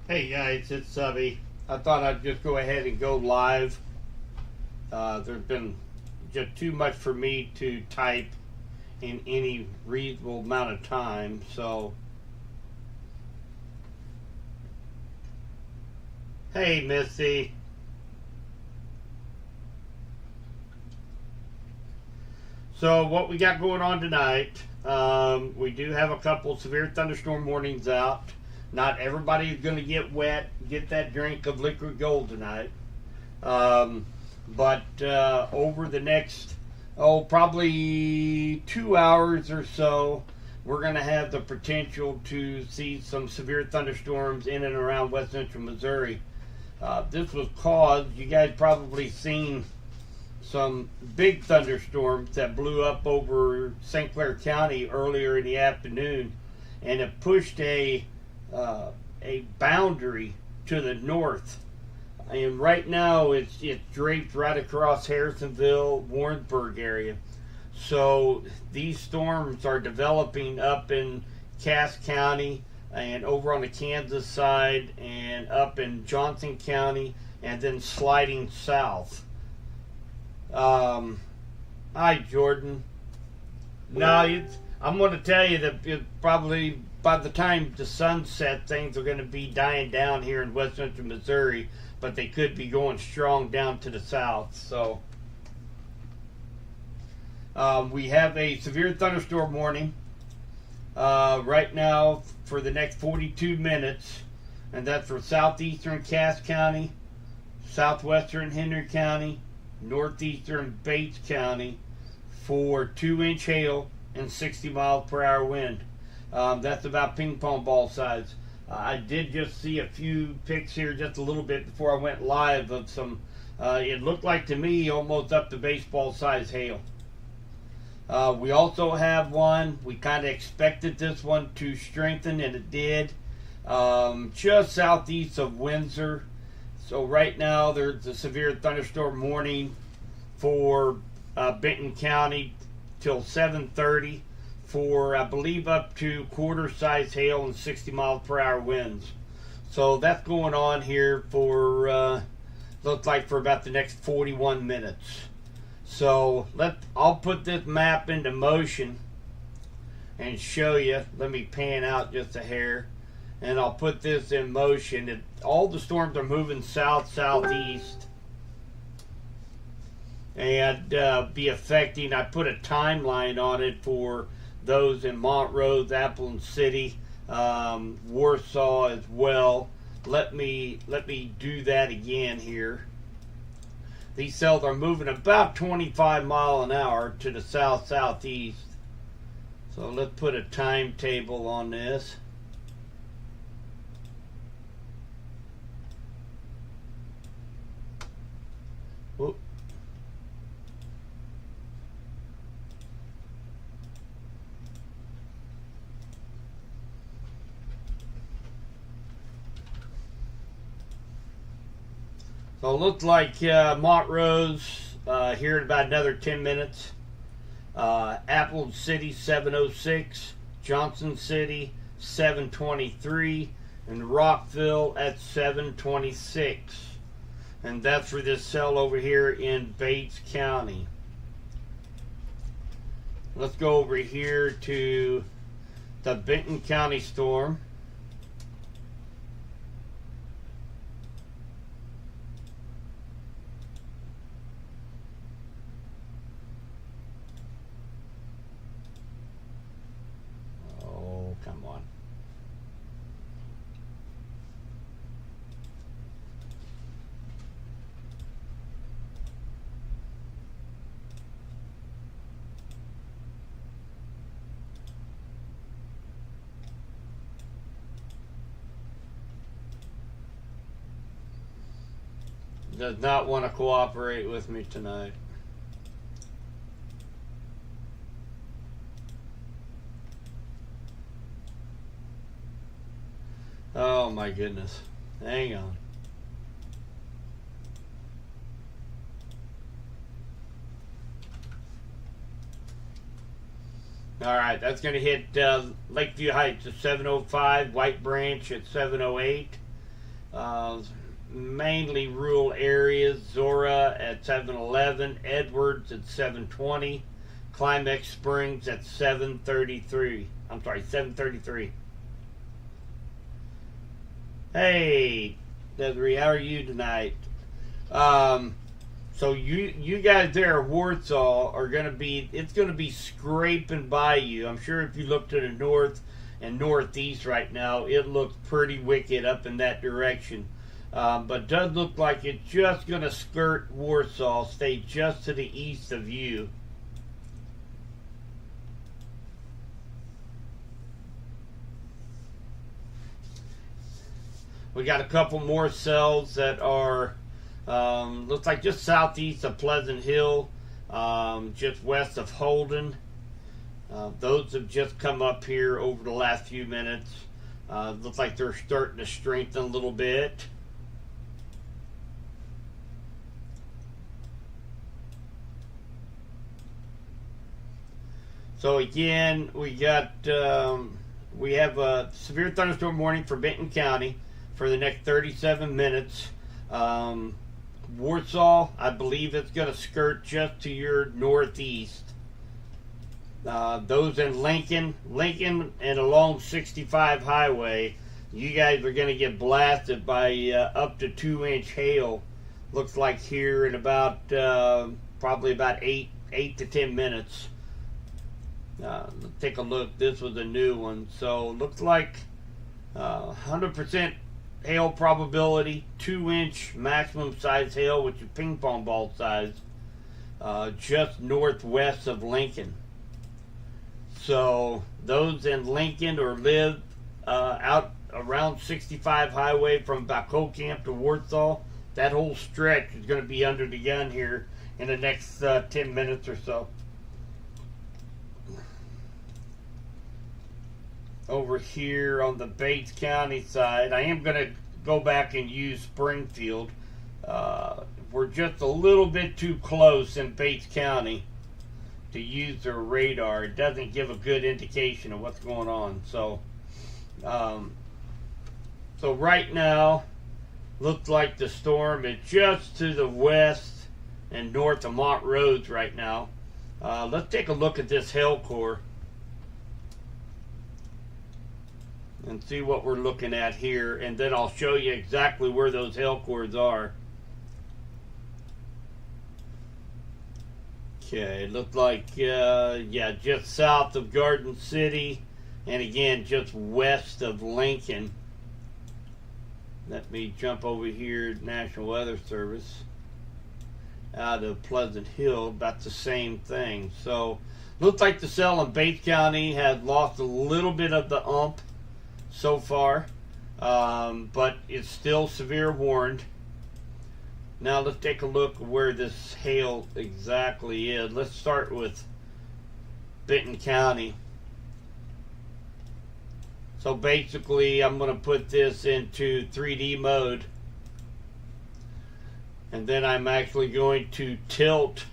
Hey guys, it's Subby. I thought I'd just go ahead and go live. There's been just too much for me to type in any reasonable amount of time. So, hey Misty. So, what we got going on tonight? We do have a couple severe thunderstorm warnings out. Not everybody's going to get wet, get that drink of liquid gold tonight. But over the next, probably 2 hours or so, we're going to have the potential to see some severe thunderstorms in and around west central Missouri. This was caused, you guys probably seen some big thunderstorms that blew up over St. Clair County earlier in the afternoon, and it pushed a boundary to the north. And right now it's draped right across Harrisonville, Warrensburg area. So these storms are developing up in Cass County and over on the Kansas side and up in Johnson County and then sliding south. Hi, Jordan. No, I'm going to tell you that probably by the time the sun sets, things are going to be dying down here in west central Missouri, but they could be going strong down to the south. So we have a severe thunderstorm warning right now for the next 42 minutes, and that's for southeastern Cass County, southwestern Henry County, northeastern Bates County for 2-inch hail and 60 miles per hour wind. That's about ping pong ball size. I did just see a few pics here just a little bit before I went live of some, it looked like to me almost up to baseball size hail. We also have one, we kind of expected this one to strengthen, and it did, just southeast of Windsor. So right now there's a severe thunderstorm warning for Benton County till 7:30 for I believe up to quarter size hail and 60 miles per hour winds. So that's going on here for looks like for about the next 41 minutes. So I'll put this map into motion and show you. Let me pan out just a hair. And I'll put this in motion. All the storms are moving south-southeast and be affecting. I put a timeline on it for those in Montrose, Appleton City, Warsaw as well. Let me do that again here. These cells are moving about 25 miles an hour to the south-southeast. So let's put a timetable on this. Whoop. So it looks like Montrose here in about another 10 minutes. Appleton City 7:06, Johnson City 7:23, and Rockville at 7:26. And that's for this cell over here in Bates County. Let's go over here to the Benton County storm. Oh, come on. Does not want to cooperate with me tonight. Oh my goodness. Hang on. All right, that's going to hit Lakeview Heights at 7:05, White Branch at 7:08, Uh, Mainly rural areas. Zora at 7:11, Edwards at 7:20, Climax Springs at 7:33. I'm sorry, 7:33. Hey, Desiree, how are you tonight? Um, so you guys there at Warsaw are gonna be, it's gonna be scraping by you. I'm sure if you look to the north and northeast right now, it looks pretty wicked up in that direction. But does look like it's just gonna skirt Warsaw, stay just to the east of you. We got a couple more cells that are looks like just southeast of Pleasant Hill, just west of Holden. Those have just come up here over the last few minutes. Looks like they're starting to strengthen a little bit. So again, we have a severe thunderstorm warning for Benton County for the next 37 minutes. Warsaw, I believe it's going to skirt just to your northeast. Those in Lincoln and along 65 highway, you guys are going to get blasted by up to 2-inch hail. Looks like here in about probably about 8 to 10 minutes. Let's take a look. This was a new one. So looks like 100% hail probability, 2-inch maximum size hail, which is ping pong ball size, just northwest of Lincoln. So those in Lincoln or live out around 65 highway from Baco Camp to Warsaw, that whole stretch is going to be under the gun here in the next 10 minutes or so. Over here on the Bates County side, I am going to go back and use Springfield. We're just a little bit too close in Bates County to use their radar. It doesn't give a good indication of what's going on. So right now, looks like the storm is just to the west and north of Montrose right now. Let's take a look at this hail core and see what we're looking at here, and then I'll show you exactly where those hail cores are. Okay, looks like yeah, just south of Garden City, and again just west of Lincoln. Let me jump over here to National Weather Service out of Pleasant Hill, about the same thing. So looks like the cell in Bates County has lost a little bit of the ump so far, but it's still severe warned. Now let's take a look where this hail exactly is. Let's start with Benton County. So basically I'm going to put this into 3D mode, and then I'm actually going to tilt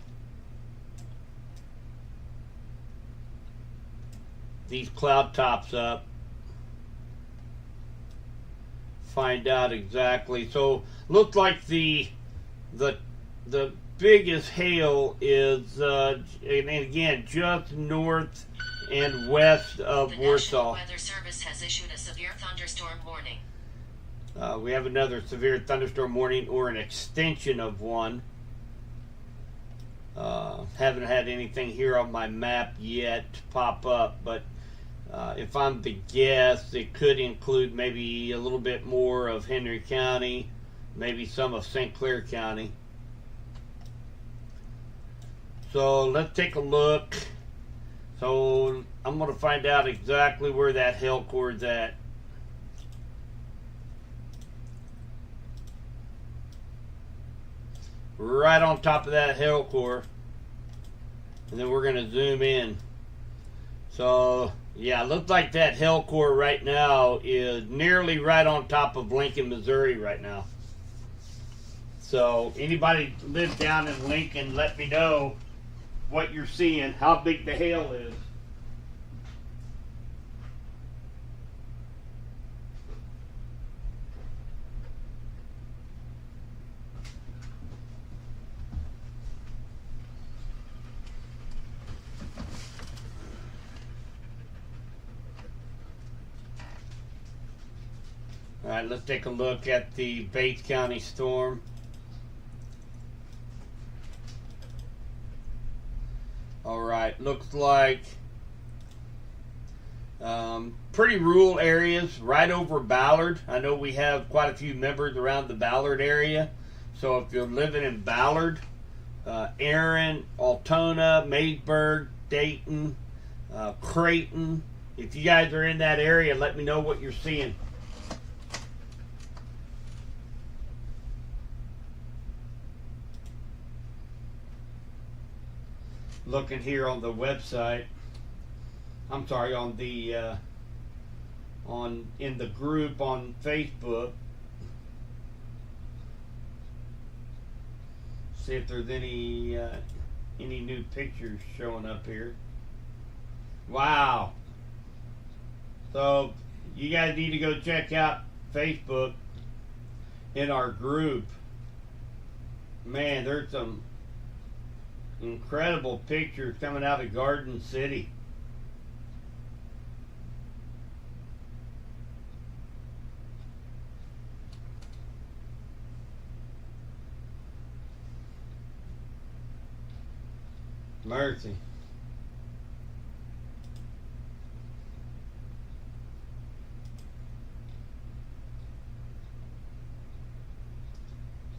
these cloud tops up, find out exactly. So looks like the biggest hail is and again just north and west of Warsaw. The National Weather Service has issued a severe thunderstorm warning. We have another severe thunderstorm warning, or an extension of one. Haven't had anything here on my map yet pop up, but if I'm to guess, it could include maybe a little bit more of Henry County, maybe some of St. Clair County. So let's take a look. So I'm going to find out exactly where that hail core is at. Right on top of that hail core. And then we're going to zoom in. So yeah, looks like that hail core right now is nearly right on top of Lincoln, Missouri right now. So anybody live down in Lincoln, let me know what you're seeing, how big the hail is. All right, let's take a look at the Bates County storm. All right, looks like pretty rural areas right over Ballard. I know we have quite a few members around the Ballard area. So if you're living in Ballard, Erin, Altona, Maysburg, Dayton, Creighton, if you guys are in that area, let me know what you're seeing. Looking here on the website, I'm sorry, on the in the group on Facebook. See if there's any new pictures showing up here. Wow. So you guys need to go check out Facebook in our group. Man, there's some incredible pictures coming out of Garden City. Mercy.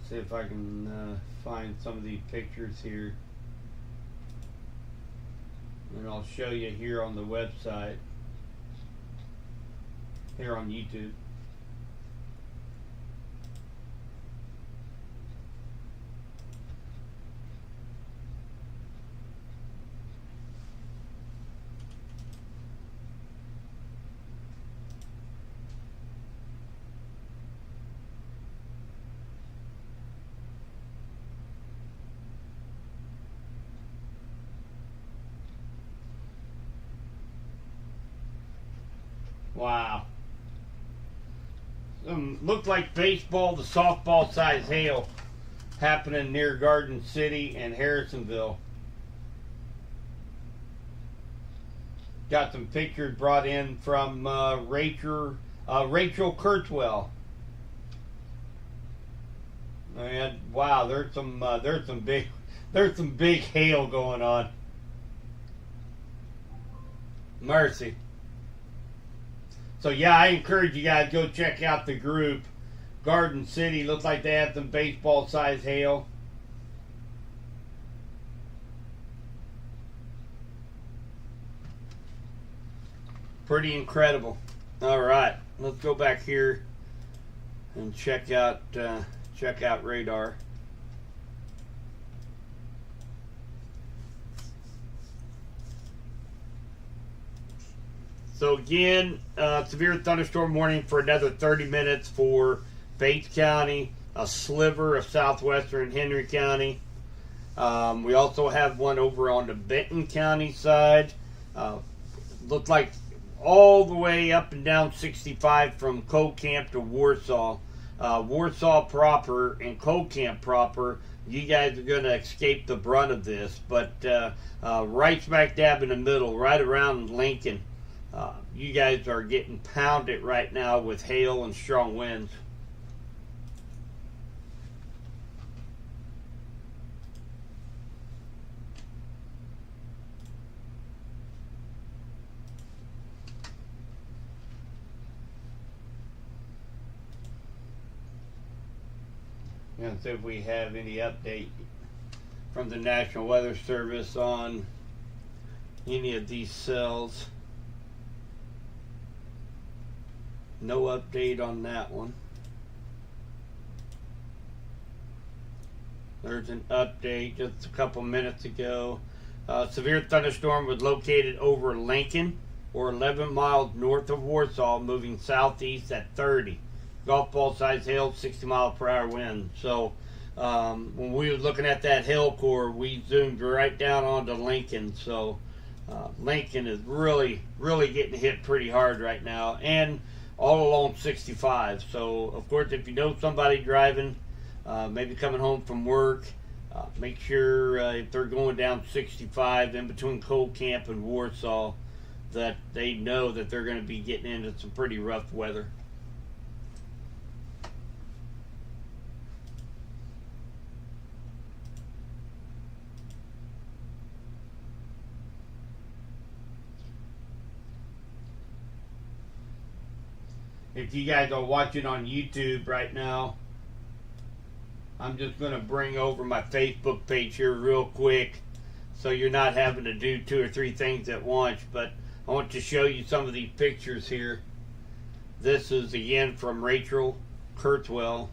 See if I can find some of these pictures here. And I'll show you here on the website. Here on YouTube. Wow. Looked like baseball to softball size hail happening near Garden City and Harrisonville. Got some pictures brought in from Rachel Kurtzwell. And wow, there's some big hail going on. Mercy. So yeah, I encourage you guys go check out the group. Garden City looks like they have some baseball size hail. Pretty incredible. All right, let's go back here and check out radar. So again, severe thunderstorm warning for another 30 minutes for Bates County, a sliver of southwestern Henry County. We also have one over on the Benton County side. Looked like all the way up and down 65 from Coal Camp to Warsaw. Warsaw proper and Coal Camp proper, you guys are going to escape the brunt of this. But right smack dab in the middle, right around Lincoln, you guys are getting pounded right now with hail and strong winds. And see if we have any update from the National Weather Service on any of these cells. No update on that one. There's an update just a couple minutes ago. Severe thunderstorm was located over Lincoln, or 11 miles north of Warsaw, moving southeast at 30. Golf ball size hail, 60 mile per hour wind. So when we were looking at that hail core, we zoomed right down onto Lincoln. So Lincoln is really getting hit pretty hard right now, and all along 65. So of course, if you know somebody driving, maybe coming home from work, make sure if they're going down 65 in between Coal Camp and Warsaw, that they know that they're going to be getting into some pretty rough weather. if you guys are watching on YouTube right now, I'm just going to bring over my Facebook page here real quick so you're not having to do 2 or 3 things at once. But I want to show you some of these pictures here. This is again from Rachel Kurzweil.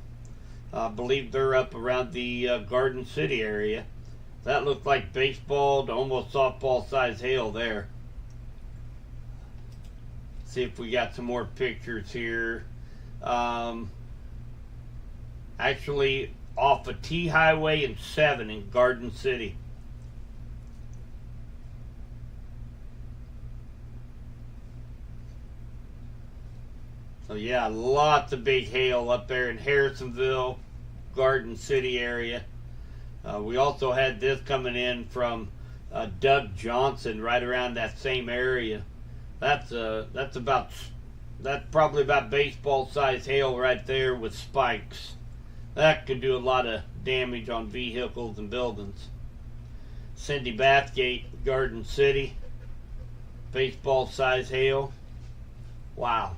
I believe they're up around the Garden City area. That looked like baseball to almost softball size hail there. See if we got some more pictures here. Actually, off of T Highway and 7 in Garden City. So yeah, lots of big hail up there in Harrisonville, Garden City area. We also had this coming in from Doug Johnson, right around that same area. That's probably about baseball size hail right there with spikes. That could do a lot of damage on vehicles and buildings. Cindy Bathgate, Garden City, baseball size hail. Wow.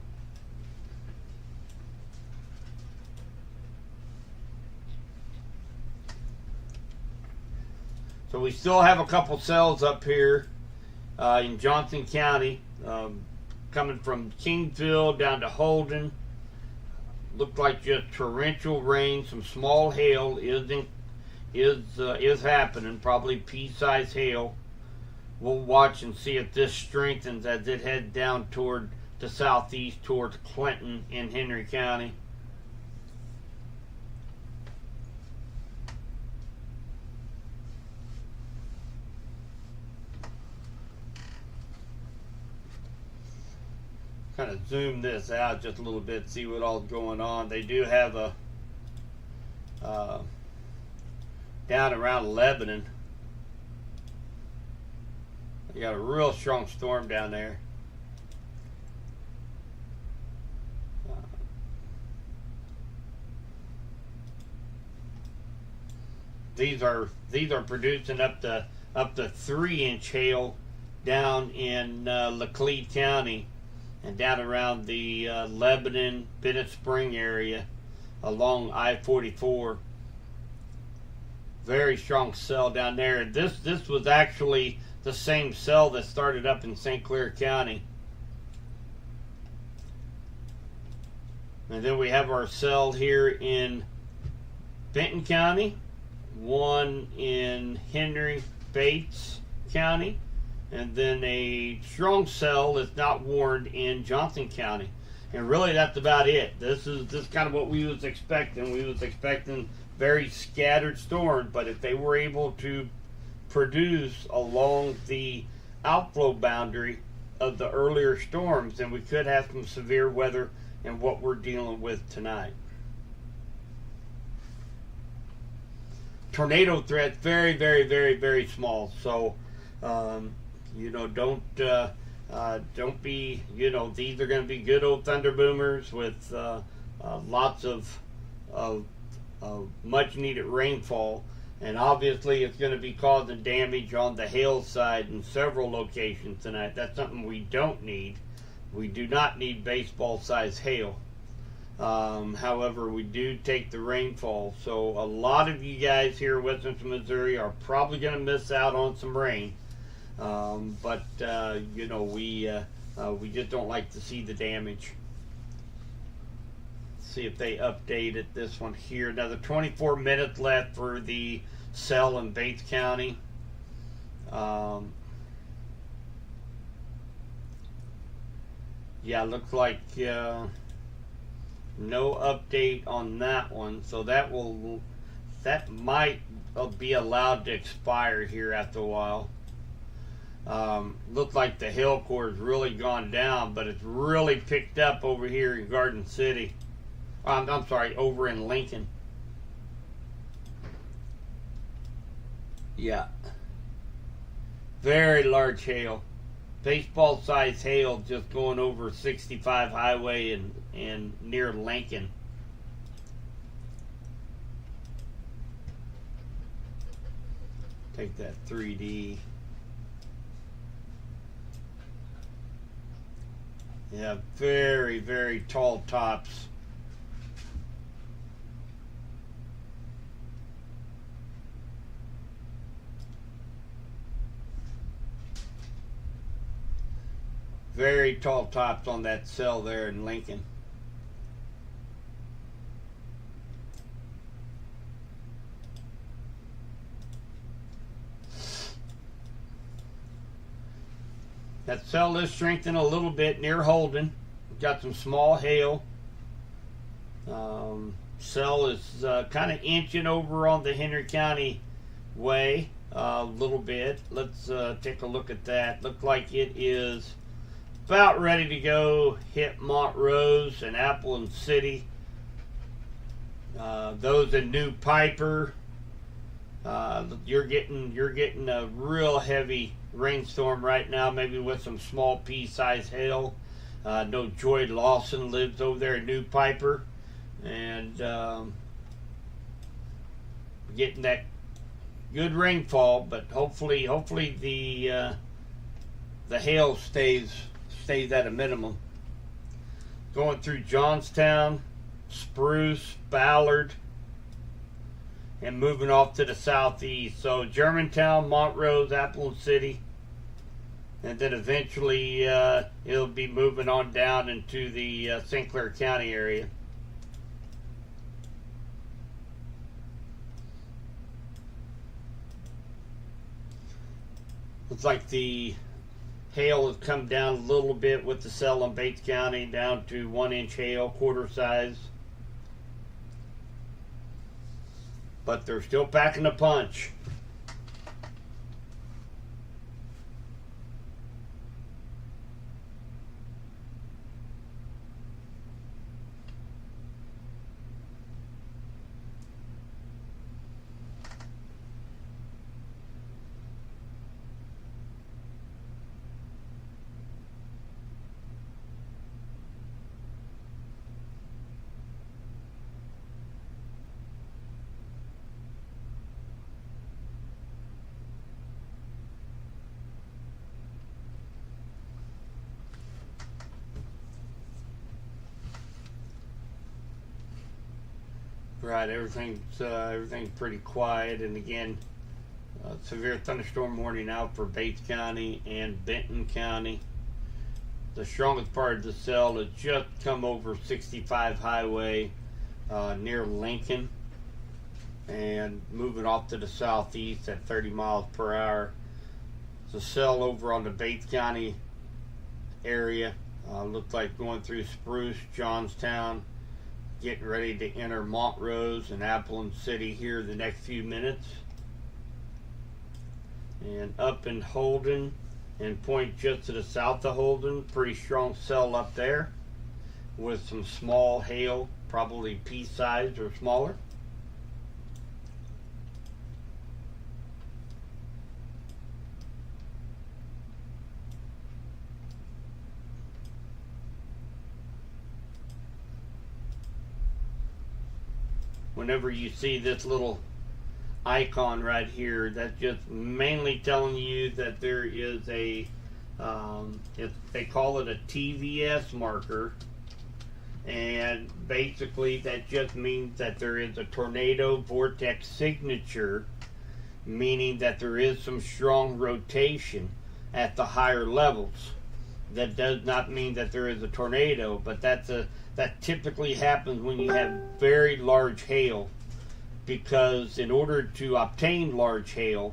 So we still have a couple cells up here in Johnson County, coming from Kingsville down to Holden. Looked like just torrential rain. Some small hail is happening. Probably pea-sized hail. We'll watch and see if this strengthens as it heads down toward the southeast towards Clinton in Henry County. Kind of zoom this out just a little bit, see what all's going on. They do have a down around Lebanon. They got a real strong storm down there. These are producing up to 3-inch hail down in Laclede County and down around the Lebanon, Bennett Spring area along I-44. Very strong cell down there. This was actually the same cell that started up in St. Clair County. And then we have our cell here in Benton County, one in Henry Bates County, and then a strong cell that's not warned in Johnson County. And really that's about it. This is kind of what we was expecting. We was expecting very scattered storms, but if they were able to produce along the outflow boundary of the earlier storms, then we could have some severe weather and what we're dealing with tonight. Tornado threat, very, very, very, very small. So, you know, don't be, you know, these are going to be good old thunder boomers with lots of much needed rainfall. And obviously it's going to be causing damage on the hail side in several locations tonight. That's something we don't need. We do not need baseball size hail. However, we do take the rainfall. So a lot of you guys here in West Central Missouri are probably going to miss out on some rain. But you know, we just don't like to see the damage. See if they updated this one here. Another 24 minutes left for the cell in Bates County. Yeah, looks like no update on that one. So that might be allowed to expire here after a while. Looks like the hail core has really gone down, but it's really picked up over here in Garden City. I'm sorry, over in Lincoln. Yeah. Very large hail. Baseball size hail just going over 65 highway and near Lincoln. Take that 3D. Yeah, very, very tall tops. Very tall tops on that cell there in Lincoln. That cell is strengthened a little bit near Holden. Got some small hail. Cell is kind of inching over on the Henry County way a little bit. Let's take a look at that. Look like it is about ready to go hit Montrose and Appleton City. Those in New Piper, you're getting a real heavy rainstorm right now, maybe with some small pea-sized hail. No, Joy Lawson lives over there in New Piper, and getting that good rainfall. But hopefully the hail stays at a minimum. Going through Johnstown, Spruce, Ballard, and moving off to the southeast. So Germantown, Montrose, Appleton City, and then eventually it'll be moving on down into the St. Clair County area. Looks like the hail has come down a little bit with the cell in Bates County, down to 1-inch hail, quarter size. But they're still packing a punch. Right, everything's pretty quiet, and again, severe thunderstorm warning out for Bates County and Benton County. The strongest part of the cell has just come over 65 highway near Lincoln, and moving off to the southeast at 30 miles per hour. The cell over on the Bates County area looks like going through Spruce, Johnstown, getting ready to enter Montrose and Appleton City here the next few minutes. And up in Holden and point just to the south of Holden, pretty strong cell up there with some small hail, probably pea-sized or smaller. Whenever you see this little icon right here, that's just mainly telling you that there is a, they call it a TVS marker, and basically that just means that there is a tornado vortex signature, meaning that there is some strong rotation at the higher levels. That does not mean that there is a tornado, but that typically happens when you have very large hail, because in order to obtain large hail,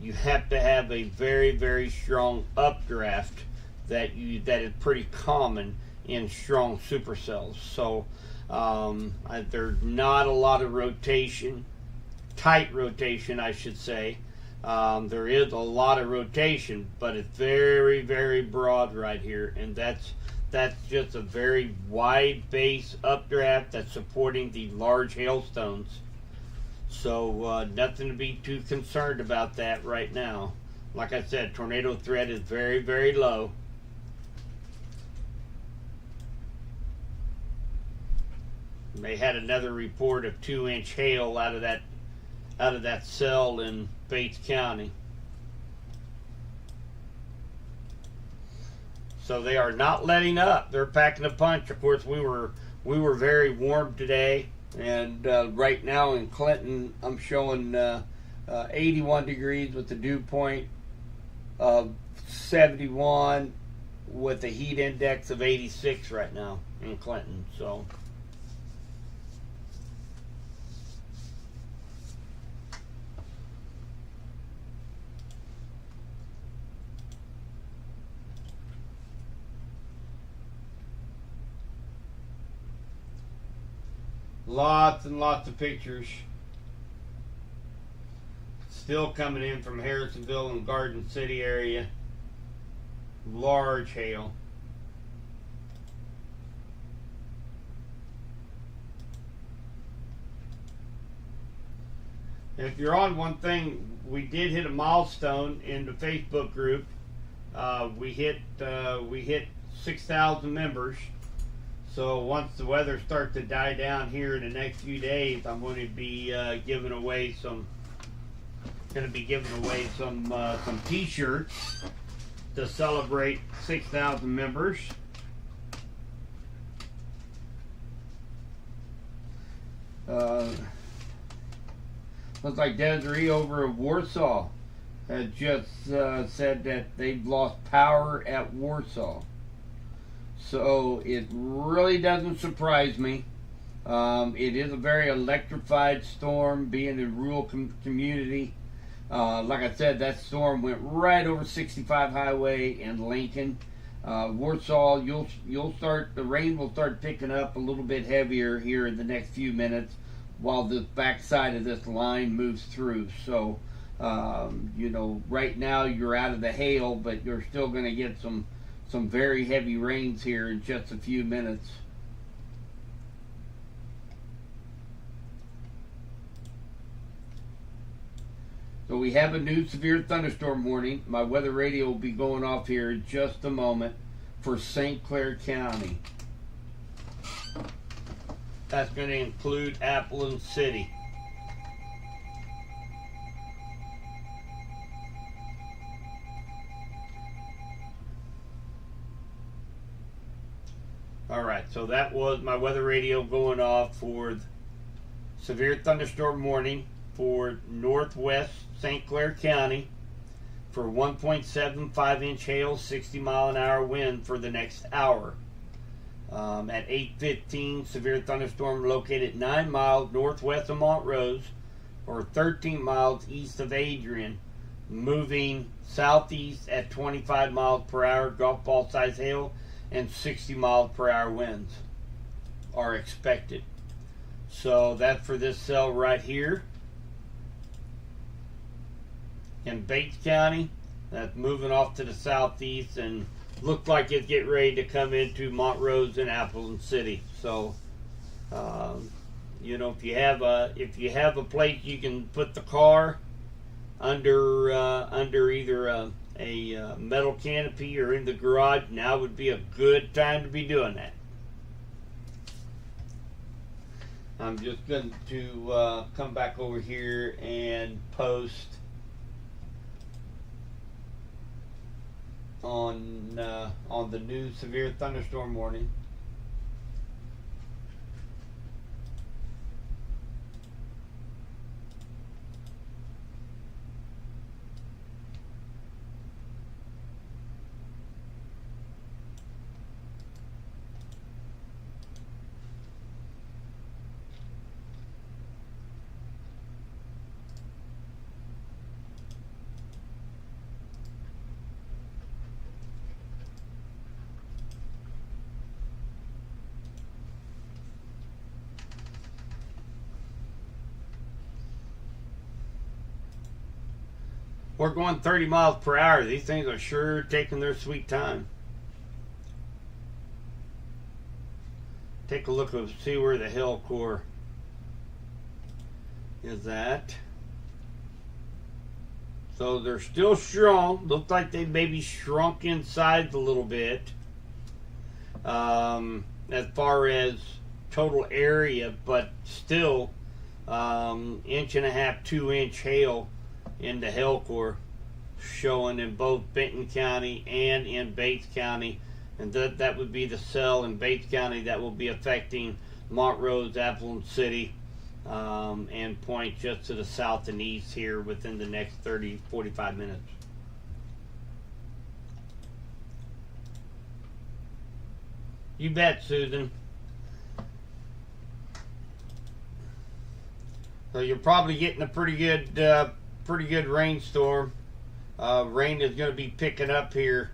you have to have a very, very strong updraft that is pretty common in strong supercells. So there's not a lot of rotation, tight rotation, I should say. There is a lot of rotation, but it's very, very broad right here, and that's just a very wide base updraft that's supporting the large hailstones. So nothing to be too concerned about that right now. Like I said, tornado threat is very, very low. They had another report of 2-inch hail out of that cell in Bates County. So they are not letting up. They're packing a punch. Of course, we were very warm today, and right now in Clinton, I'm showing 81 degrees with the dew point of 71 with a heat index of 86 right now in Clinton. So lots and lots of pictures still coming in from Harrisonville and Garden City area. Large hail. And if you're on one thing, we did hit a milestone in the Facebook group. We hit 6,000 members. So once the weather starts to die down here in the next few days, I'm going to be giving away some T-shirts to celebrate 6,000 members. Looks like Desiree over at Warsaw had just said that they've lost power at Warsaw. So it really doesn't surprise me. It is a very electrified storm, being a rural community. Like I said, that storm went right over 65 Highway in Lincoln. Warsaw, the rain will start picking up a little bit heavier here in the next few minutes while the backside of this line moves through. So, right now you're out of the hail, but you're still going to get some very heavy rains here in just a few minutes. So we have a new severe thunderstorm warning. My weather radio will be going off here in just a moment for St. Clair County. That's going to include Appleton City. Alright, so that was my weather radio going off for severe thunderstorm warning for northwest St. Clair County for 1.75 inch hail, 60 mile an hour wind for the next hour. At 8:15, severe thunderstorm located 9 miles northwest of Montrose or 13 miles east of Adrian, moving southeast at 25 miles per hour, golf ball size hail, and 60 miles per hour winds are expected. So that's for this cell right here. In Bates County, that's moving off to the southeast and looked like it's getting ready to come into Montrose and Appleton City. So, if you have a place you can put the car under either a metal canopy or in the garage, now would be a good time to be doing that. I'm just going to come back over here and post on the new severe thunderstorm warning. We're going 30 miles per hour. These things are sure taking their sweet time. Take a look and see where the hail core is at. So they're still strong. Looks like they maybe shrunk in size a little bit. As far as total area, but still 1.5 inch, 2 inch hail in the hail core showing in both Benton County and in Bates County and that would be the cell in Bates County that will be affecting Montrose, Appleton City, and Point just to the south and east here within the next 30-45 minutes. You bet, Susan. So you're probably getting a pretty good rainstorm. Rain is going to be picking up here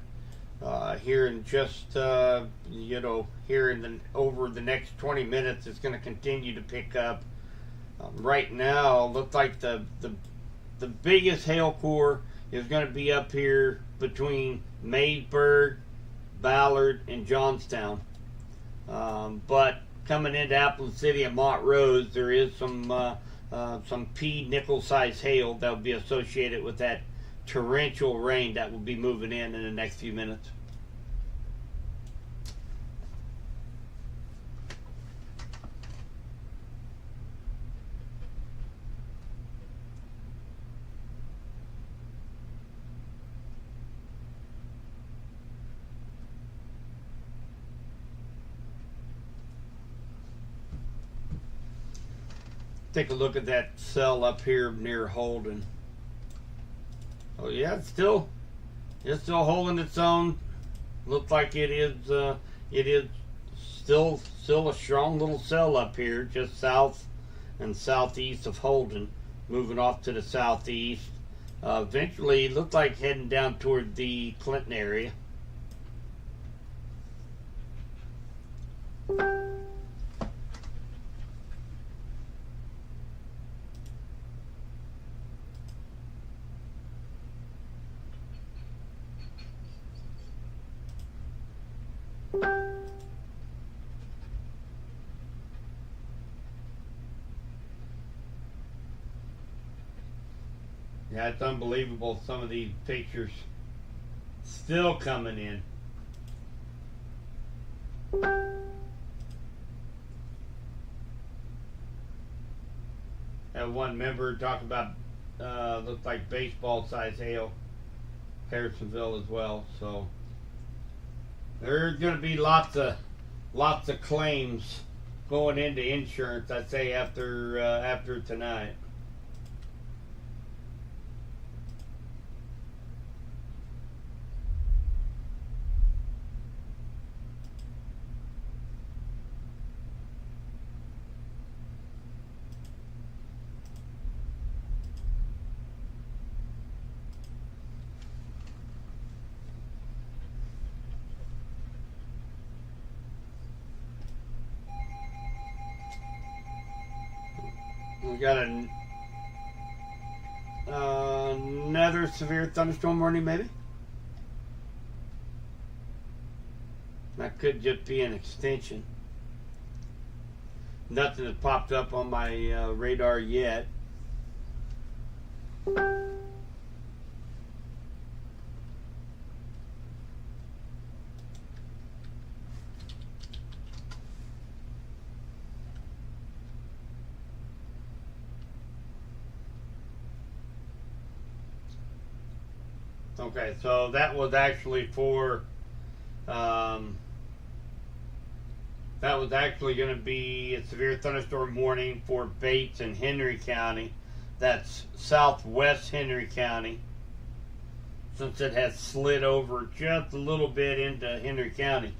in just here in over the next 20 minutes. It's going to continue to pick up. Right now, looks like the biggest hail core is going to be up here between Maysburg, Ballard, and Johnstown. But coming into Appleton City and Montrose, there is some pea nickel-sized hail that will be associated with that torrential rain that will be moving in the next few minutes. Take a look at that cell up here near Holden. Oh yeah, it's still holding its own. Looks like it is still a strong little cell up here, just south and southeast of Holden, moving off to the southeast. Eventually, it looked like heading down toward the Clinton area. Yeah, it's unbelievable, some of these pictures still coming in. Had one member talk about looked like baseball size hail, Harrisonville as well. So there's going to be lots of claims going into insurance, I'd say, after tonight. We got another severe thunderstorm warning, maybe? That could just be an extension. Nothing has popped up on my radar yet. Okay, so that was actually for, that was actually going to be a severe thunderstorm warning for Bates and Henry County. That's southwest Henry County, since it has slid over just a little bit into Henry County.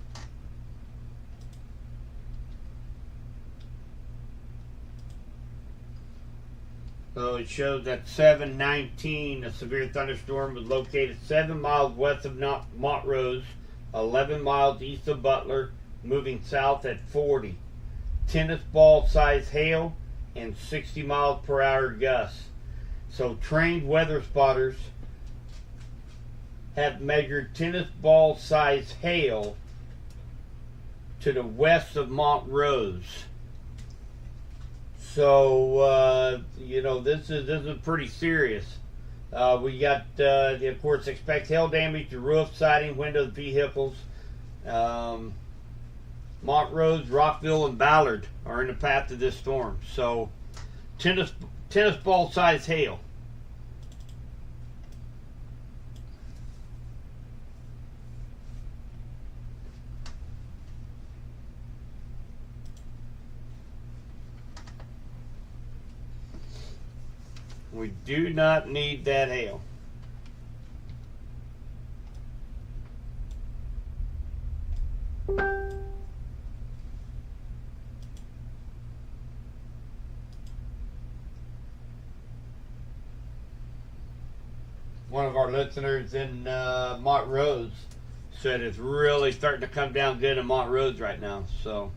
So it shows that 719, a severe thunderstorm, was located 7 miles west of Montrose, 11 miles east of Butler, moving south at 40. Tennis ball size hail and 60 miles per hour gusts. So trained weather spotters have measured tennis ball size hail to the west of Montrose. So this is pretty serious. We got of course expect hail damage to roof, siding, windows, vehicles. Montrose, Rockville, and Ballard are in the path of this storm. So tennis ball size hail. We do not need that hail. One of our listeners in Montrose said it's really starting to come down good in Montrose right now. So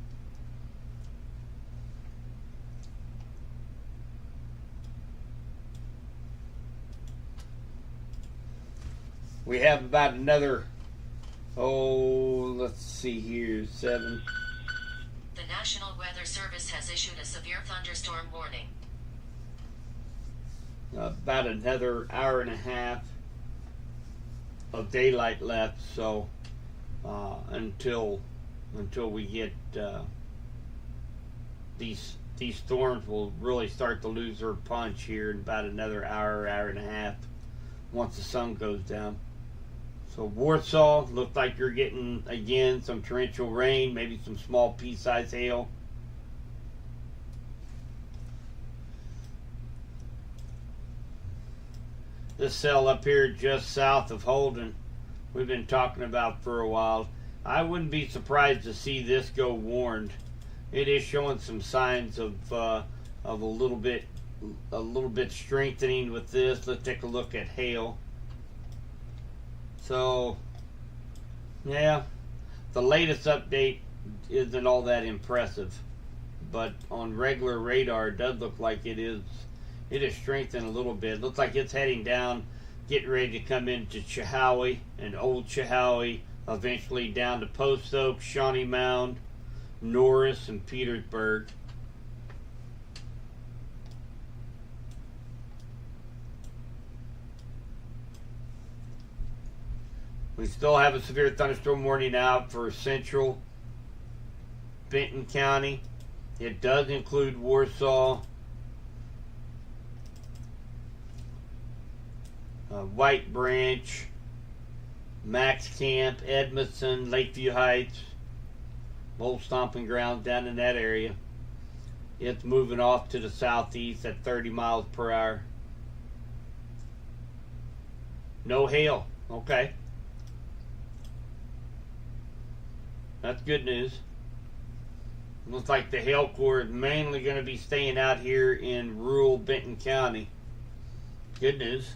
we have about another, let's see here, 7. The National Weather Service has issued a severe thunderstorm warning. About another hour and a half of daylight left, so until we get these storms will really start to lose their punch here in about another hour and a half once the sun goes down. So Warsaw, looks like you're getting again some torrential rain, maybe some small pea-sized hail. This cell up here just south of Holden, we've been talking about for a while. I wouldn't be surprised to see this go warned. It is showing some signs of a little bit strengthening with this. Let's take a look at hail. So, yeah, the latest update isn't all that impressive, but on regular radar, it does look like it is strengthened a little bit. Looks like it's heading down, getting ready to come into Chilhowie and Old Chilhowie, eventually down to Post Oak, Shawnee Mound, Norris, and Petersburg. We still have a severe thunderstorm warning out for central Benton County. It does include Warsaw, White Branch, Max Camp, Edmondson, Lakeview Heights, old stomping grounds down in that area. It's moving off to the southeast at 30 miles per hour. No hail. Okay. That's good news. Looks like the hail core is mainly going to be staying out here in rural Benton County. Good news.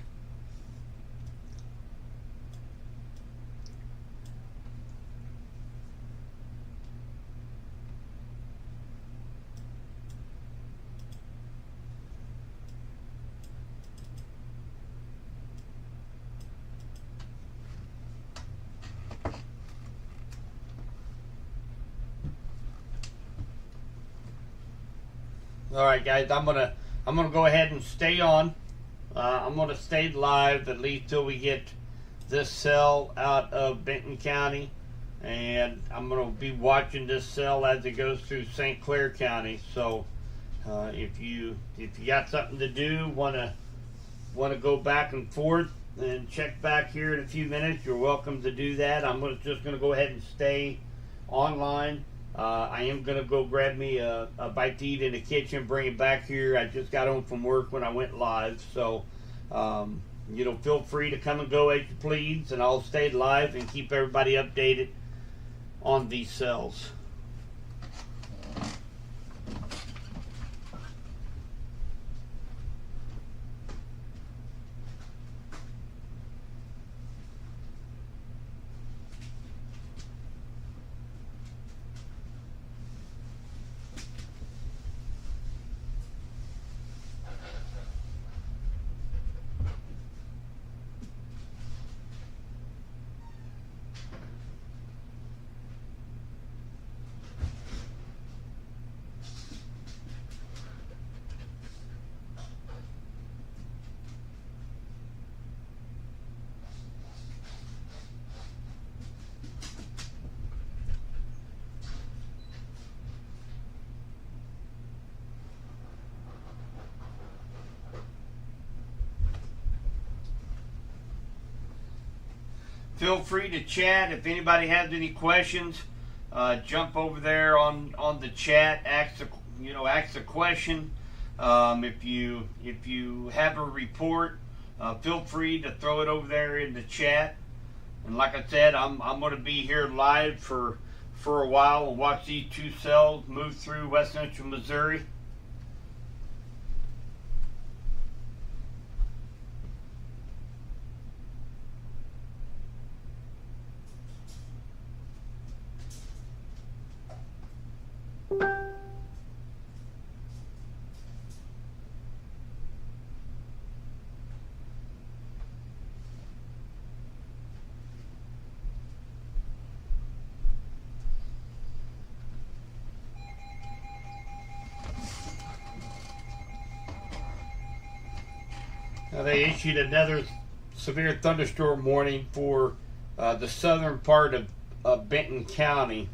All right, guys, I'm gonna go ahead and stay on. I'm gonna stay live at least till we get this cell out of Benton County, and I'm gonna be watching this cell as it goes through St. Clair County. So, if you got something to do, wanna go back and forth and check back here in a few minutes, you're welcome to do that. I'm just gonna go ahead and stay online. I am going to go grab me a bite to eat in the kitchen, bring it back here. I just got home from work when I went live. So, feel free to come and go as you please, and I'll stay live and keep everybody updated on these cells. Feel free to chat if anybody has any questions. Jump over there on the chat, ask a question. If you have a report, feel free to throw it over there in the chat. And like I said, I'm going to be here live for a while and watch these two cells move through West Central Missouri. Now they issued another severe thunderstorm warning for the southern part of Benton County,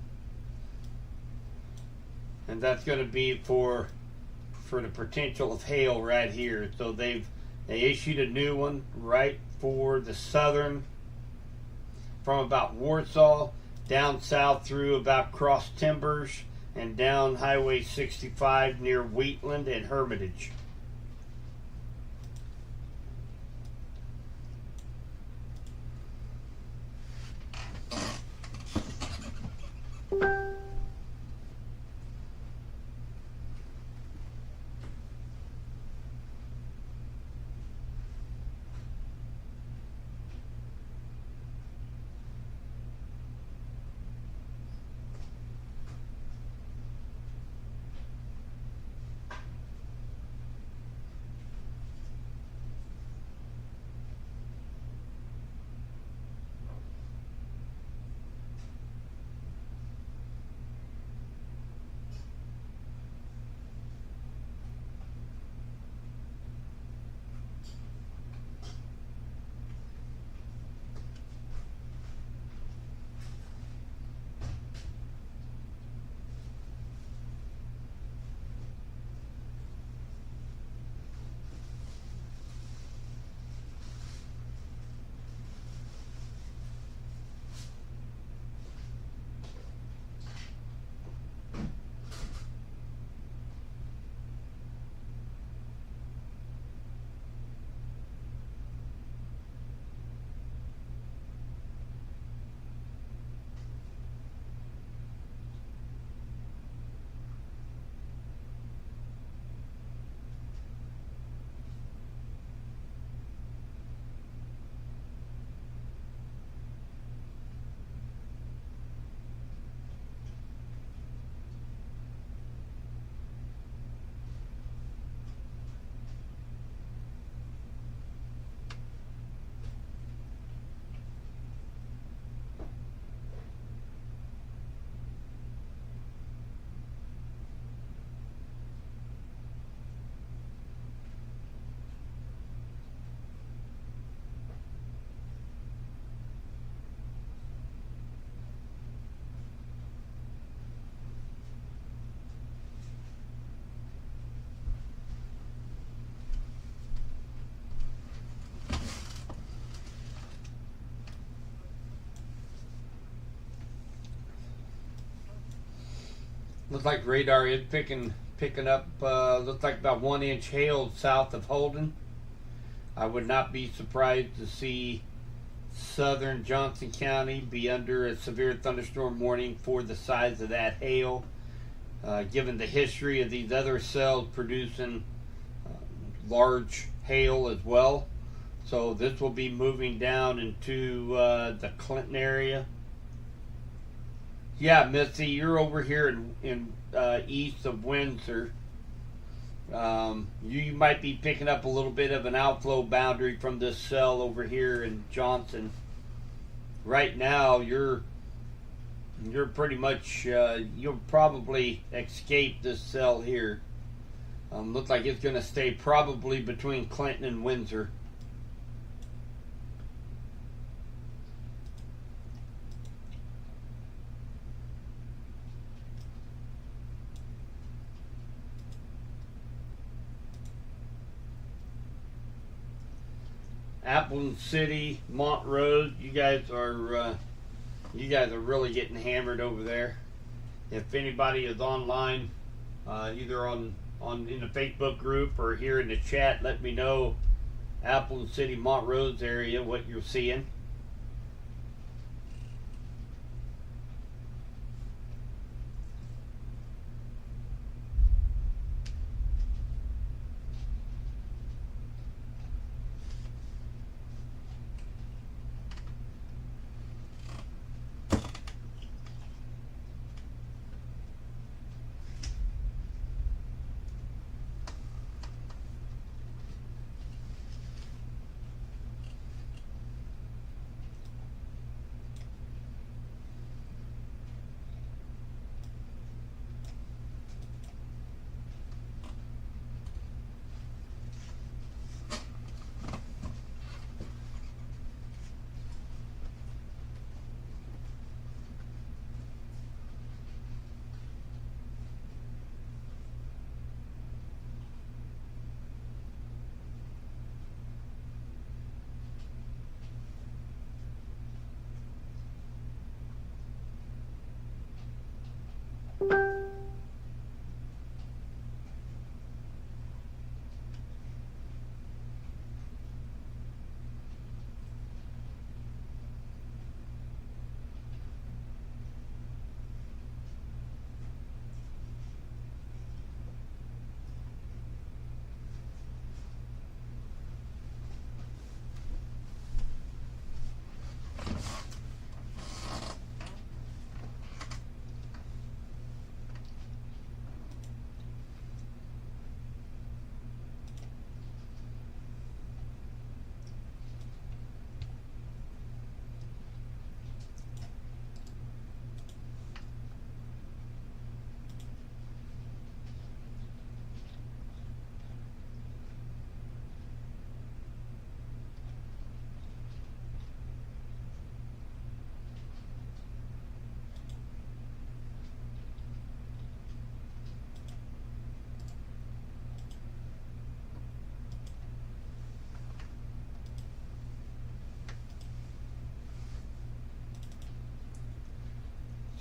and that's going to be for the potential of hail right here. So they issued a new one right for the southern, from about Warsaw down south through about Cross Timbers and down Highway 65 near Wheatland and Hermitage. Looks like radar is picking up, looks like about 1 inch hail south of Holden. I would not be surprised to see southern Johnson County be under a severe thunderstorm warning for the size of that hail, given the history of these other cells producing large hail as well. So this will be moving down into the Clinton area. Yeah, Missy, you're over here in east of Windsor. You might be picking up a little bit of an outflow boundary from this cell over here in Johnson. Right now, you're pretty much you'll probably escape this cell here. Looks like it's going to stay probably between Clinton and Windsor. Appleton City, Montrose, you guys are really getting hammered over there. If anybody is online, either on in the Facebook group or here in the chat. Let me know, Appleton City, Montrose area, what you're seeing.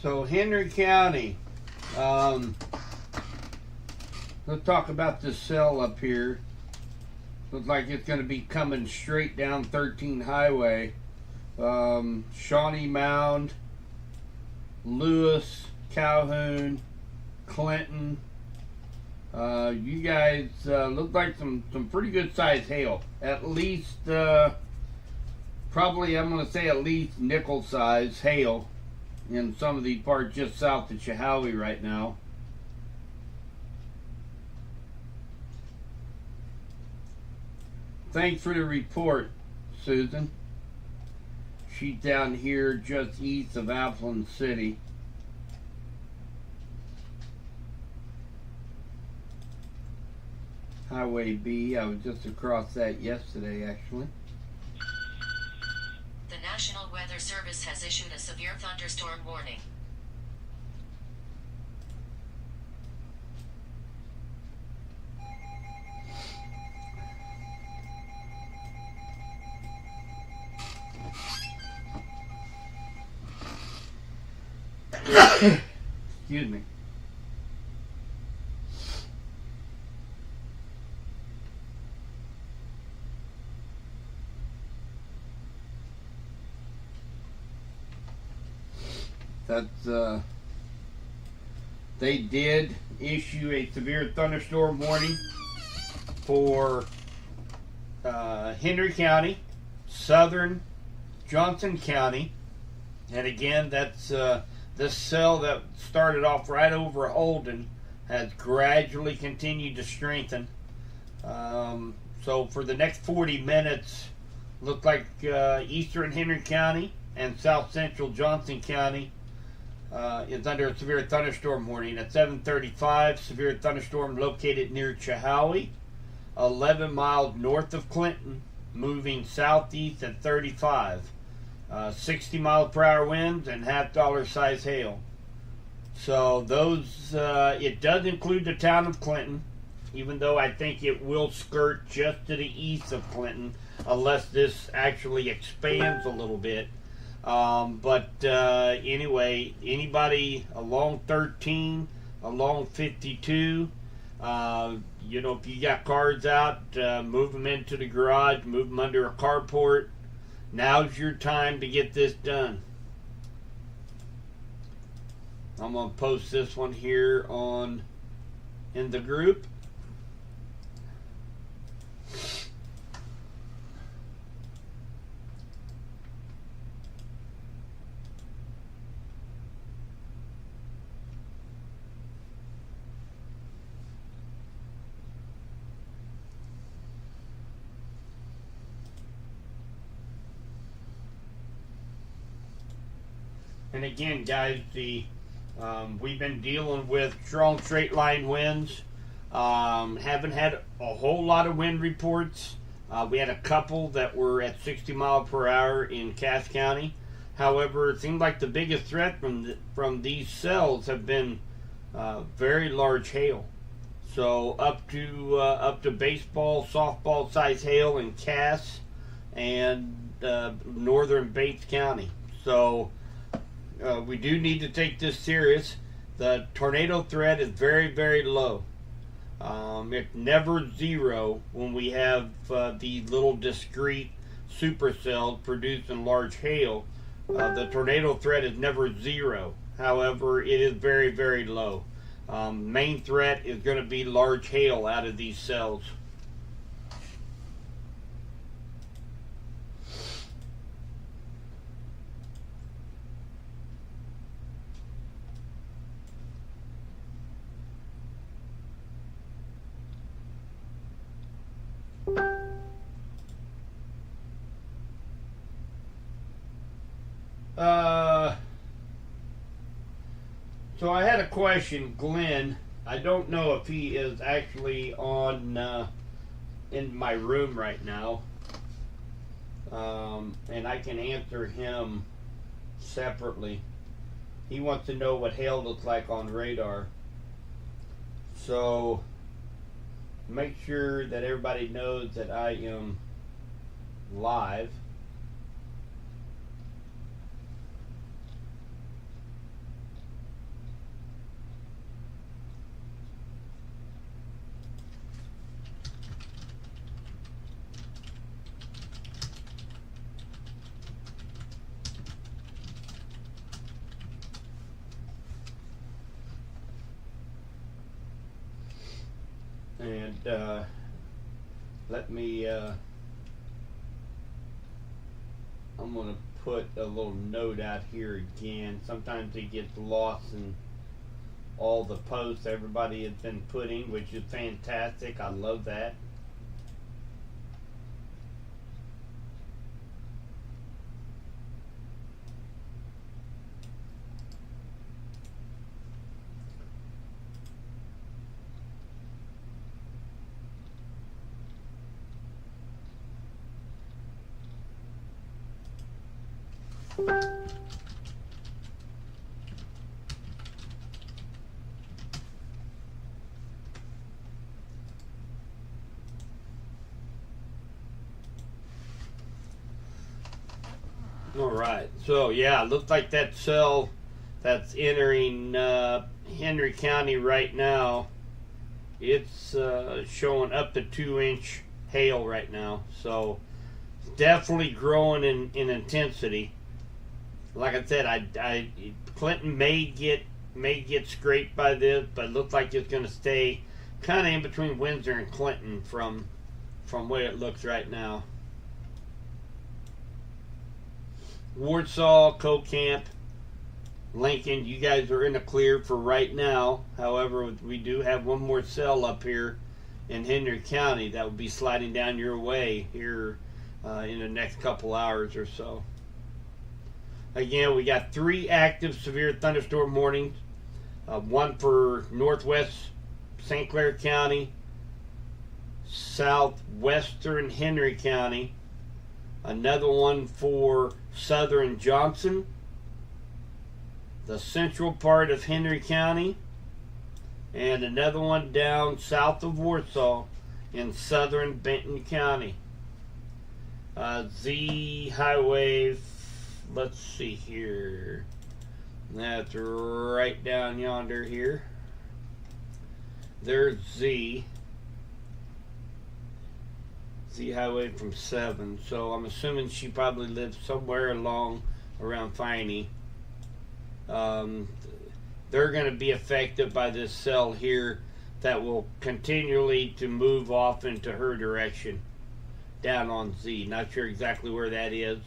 So Henry County, let's talk about this cell up here. Looks like it's going to be coming straight down 13 Highway. Shawnee Mound, Lewis, Calhoun, Clinton. You guys look like some pretty good sized hail. At least, probably I'm going to say at least nickel size hail in some of these parts just south of Chehaui right now. Thanks for the report, Susan. She's down here just east of Appleton City. Highway B, I was just across that yesterday actually. The National Weather Service has issued a severe thunderstorm warning. Excuse me. That's they did issue a severe thunderstorm warning for Henry County, southern Johnson County, and again, that's this cell that started off right over Holden has gradually continued to strengthen. So for the next 40 minutes, look like eastern Henry County and south central Johnson County is under a severe thunderstorm warning. At 7:35, severe thunderstorm located near Chehaui, 11 miles north of Clinton, moving southeast at 35. 60 mile per hour winds and $50 size hail. So those, it does include the town of Clinton, even though I think it will skirt just to the east of Clinton, unless this actually expands a little bit. Anyway, anybody along 13, along 52, You know, if you got cars out, move them into the garage, move them under a carport. Now's your time to get this done. I'm going to post this one here in the group. And again, guys, we've been dealing with strong straight line winds. Haven't had a whole lot of wind reports. We had a couple that were at 60 miles per hour in Cass County. However, it seemed like the biggest threat from these cells have been very large hail. So up to baseball, softball size hail in Cass and northern Bates County. So we do need to take this serious. The tornado threat is very, very low. It's never zero when we have these little discrete supercells producing large hail. The tornado threat is never zero. However, it is very, very low. Main threat is going to be large hail out of these cells. So I had a question, Glenn. I don't know if he is actually on in my room right now, and I can answer him separately. He wants to know what hail looks like on radar. So make sure that everybody knows that I am live. And let me I'm going to put a little note out here again. Sometimes it gets lost in all the posts everybody has been putting, which is fantastic. I love that. All right, so yeah, looks like that cell that's entering Henry County right now, it's showing up to 2-inch hail right now. So definitely growing in intensity. Like I said, Clinton may get scraped by this, but it looks like it's going to stay kind of in between Windsor and Clinton from where it looks right now. Warsaw, Cocamp, Lincoln, you guys are in the clear for right now. However, we do have one more cell up here in Henry County that will be sliding down your way here in the next couple hours or so. Again, we got 3 active severe thunderstorm warnings. One for northwest St. Clair County, southwestern Henry County, another one for southern Johnson, the central part of Henry County, and another one down south of Warsaw in southern Benton County. Z Highway, let's see here, that's right down yonder here. There's Z Highway from 7. So I'm assuming she probably lives somewhere along around Finey. They're going to be affected by this cell here that will continually to move off into her direction down on Z. Not sure exactly where that is,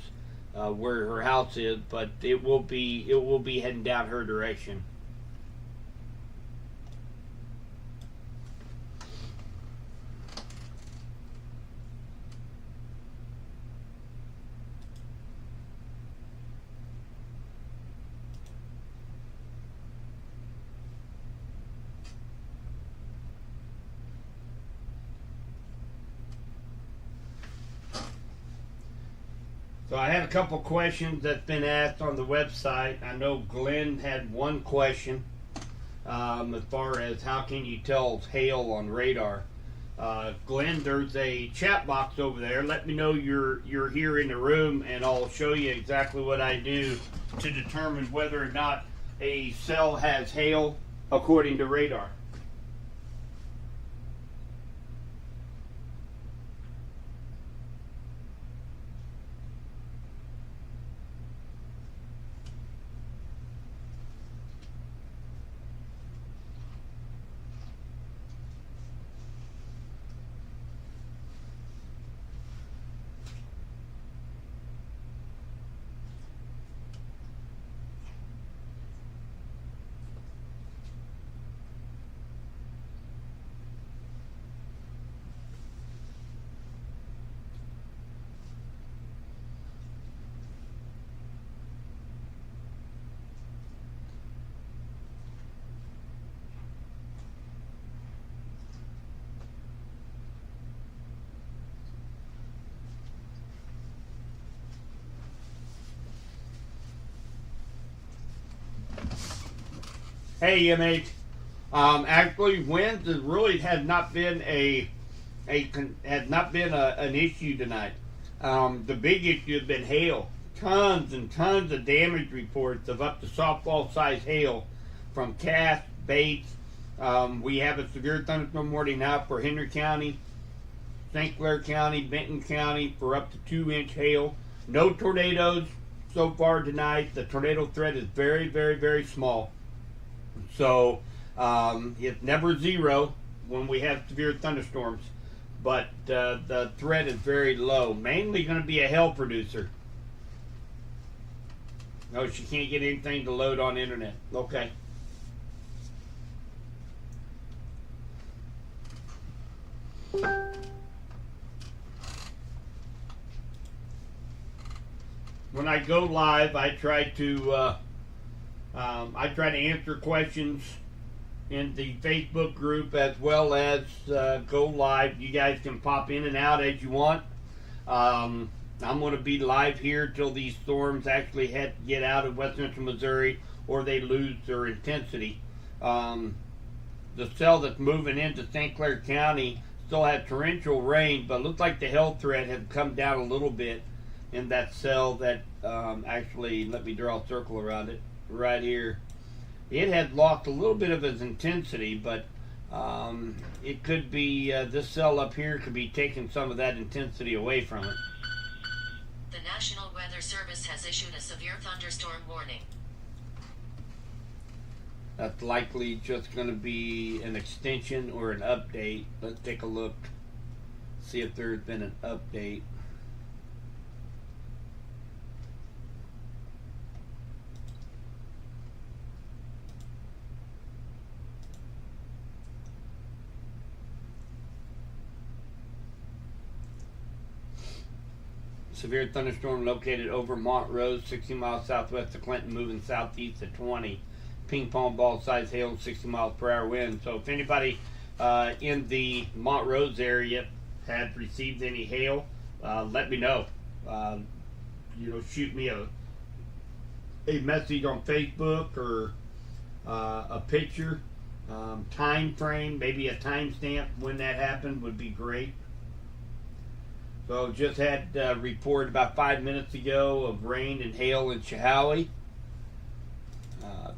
where her house is, but it will be heading down her direction. So I had a couple questions that's been asked on the website. I know Glenn had one question as far as how can you tell hail on radar. Glenn, there's a chat box over there. Let me know you're here in the room, and I'll show you exactly what I do to determine whether or not a cell has hail according to radar. Hey, MH. Actually, winds really has not been an issue tonight. The big issue has been hail. Tons and tons of damage reports of up to softball size hail from Cass, Bates. We have a severe thunderstorm warning now for Henry County, St. Clair County, Benton County for up to 2-inch hail. No tornadoes so far tonight. The tornado threat is very, very, very small. So it's never zero when we have severe thunderstorms, but the threat is very low. Mainly going to be a hail producer. No, she can't get anything to load on internet. Okay. When I go live, I try to answer questions in the Facebook group as well as go live. You guys can pop in and out as you want. I'm going to be live here till these storms actually get out of West Central Missouri or they lose their intensity. The cell that's moving into St. Clair County still has torrential rain, but looks like the hail threat has come down a little bit in that cell that actually, let me draw a circle around it right here. It had lost a little bit of its intensity, but it could be this cell up here could be taking some of that intensity away from it. The National Weather Service has issued a severe thunderstorm warning. That's likely just going to be an extension or an update. Let's take a look, see if there's been an update. Severe thunderstorm located over Montrose, 60 miles southwest of Clinton, moving southeast at 20. Ping pong ball size hail, 60 miles per hour wind. So if anybody in the Montrose area had received any hail, let me know. Shoot me a message on Facebook or a picture, time frame, maybe a timestamp when that happened would be great. So just had a report about 5 minutes ago of rain and hail in Chehalis.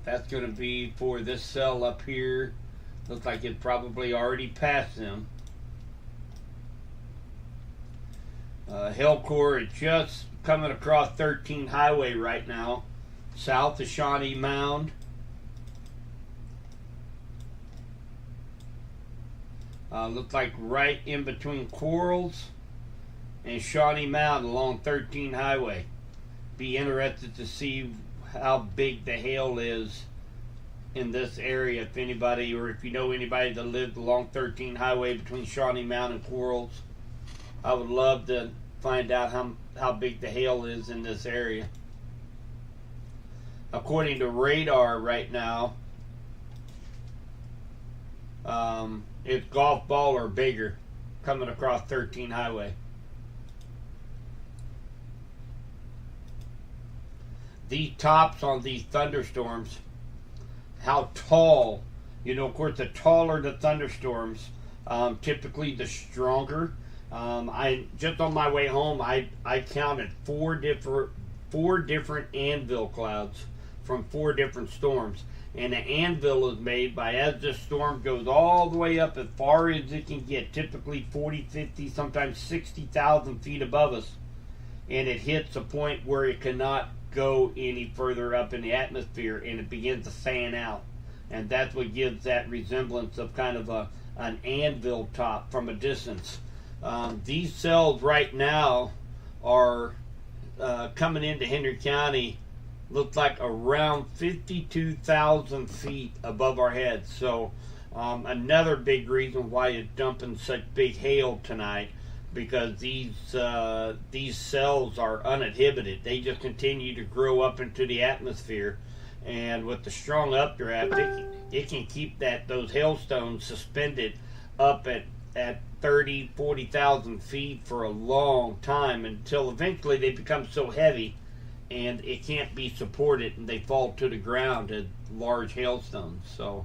That's going to be for this cell up here Looks like it probably already passed them. Hail-core is just coming across 13 Highway right now, south of Shawnee Mound. Looks like right in between Quarles and Shawnee Mound along 13 Highway. Be interested to see how big the hail is in this area. If anybody, or if you know anybody that lived along 13 Highway between Shawnee Mound and Quarles, I would love to find out how big the hail is in this area. According to radar right now, it's golf ball or bigger coming across 13 Highway. These tops on these thunderstorms, how tall, of course, the taller the thunderstorms, typically the stronger. I just on my way home, I counted four different anvil clouds from 4 different storms. And the anvil is made by, as this storm goes all the way up as far as it can get, typically 40, 50, sometimes 60,000 feet above us, and it hits a point where it cannot go any further up in the atmosphere, and it begins to fan out. And that's what gives that resemblance of kind of an anvil top from a distance. These cells right now are coming into Henry County, looks like around 52,000 feet above our heads. So another big reason why it's dumping such big hail tonight, because these cells are uninhibited. They just continue to grow up into the atmosphere, and with the strong updraft, it can keep those hailstones suspended up at 30, 40,000 feet for a long time, until eventually they become so heavy and it can't be supported and they fall to the ground as large hailstones. So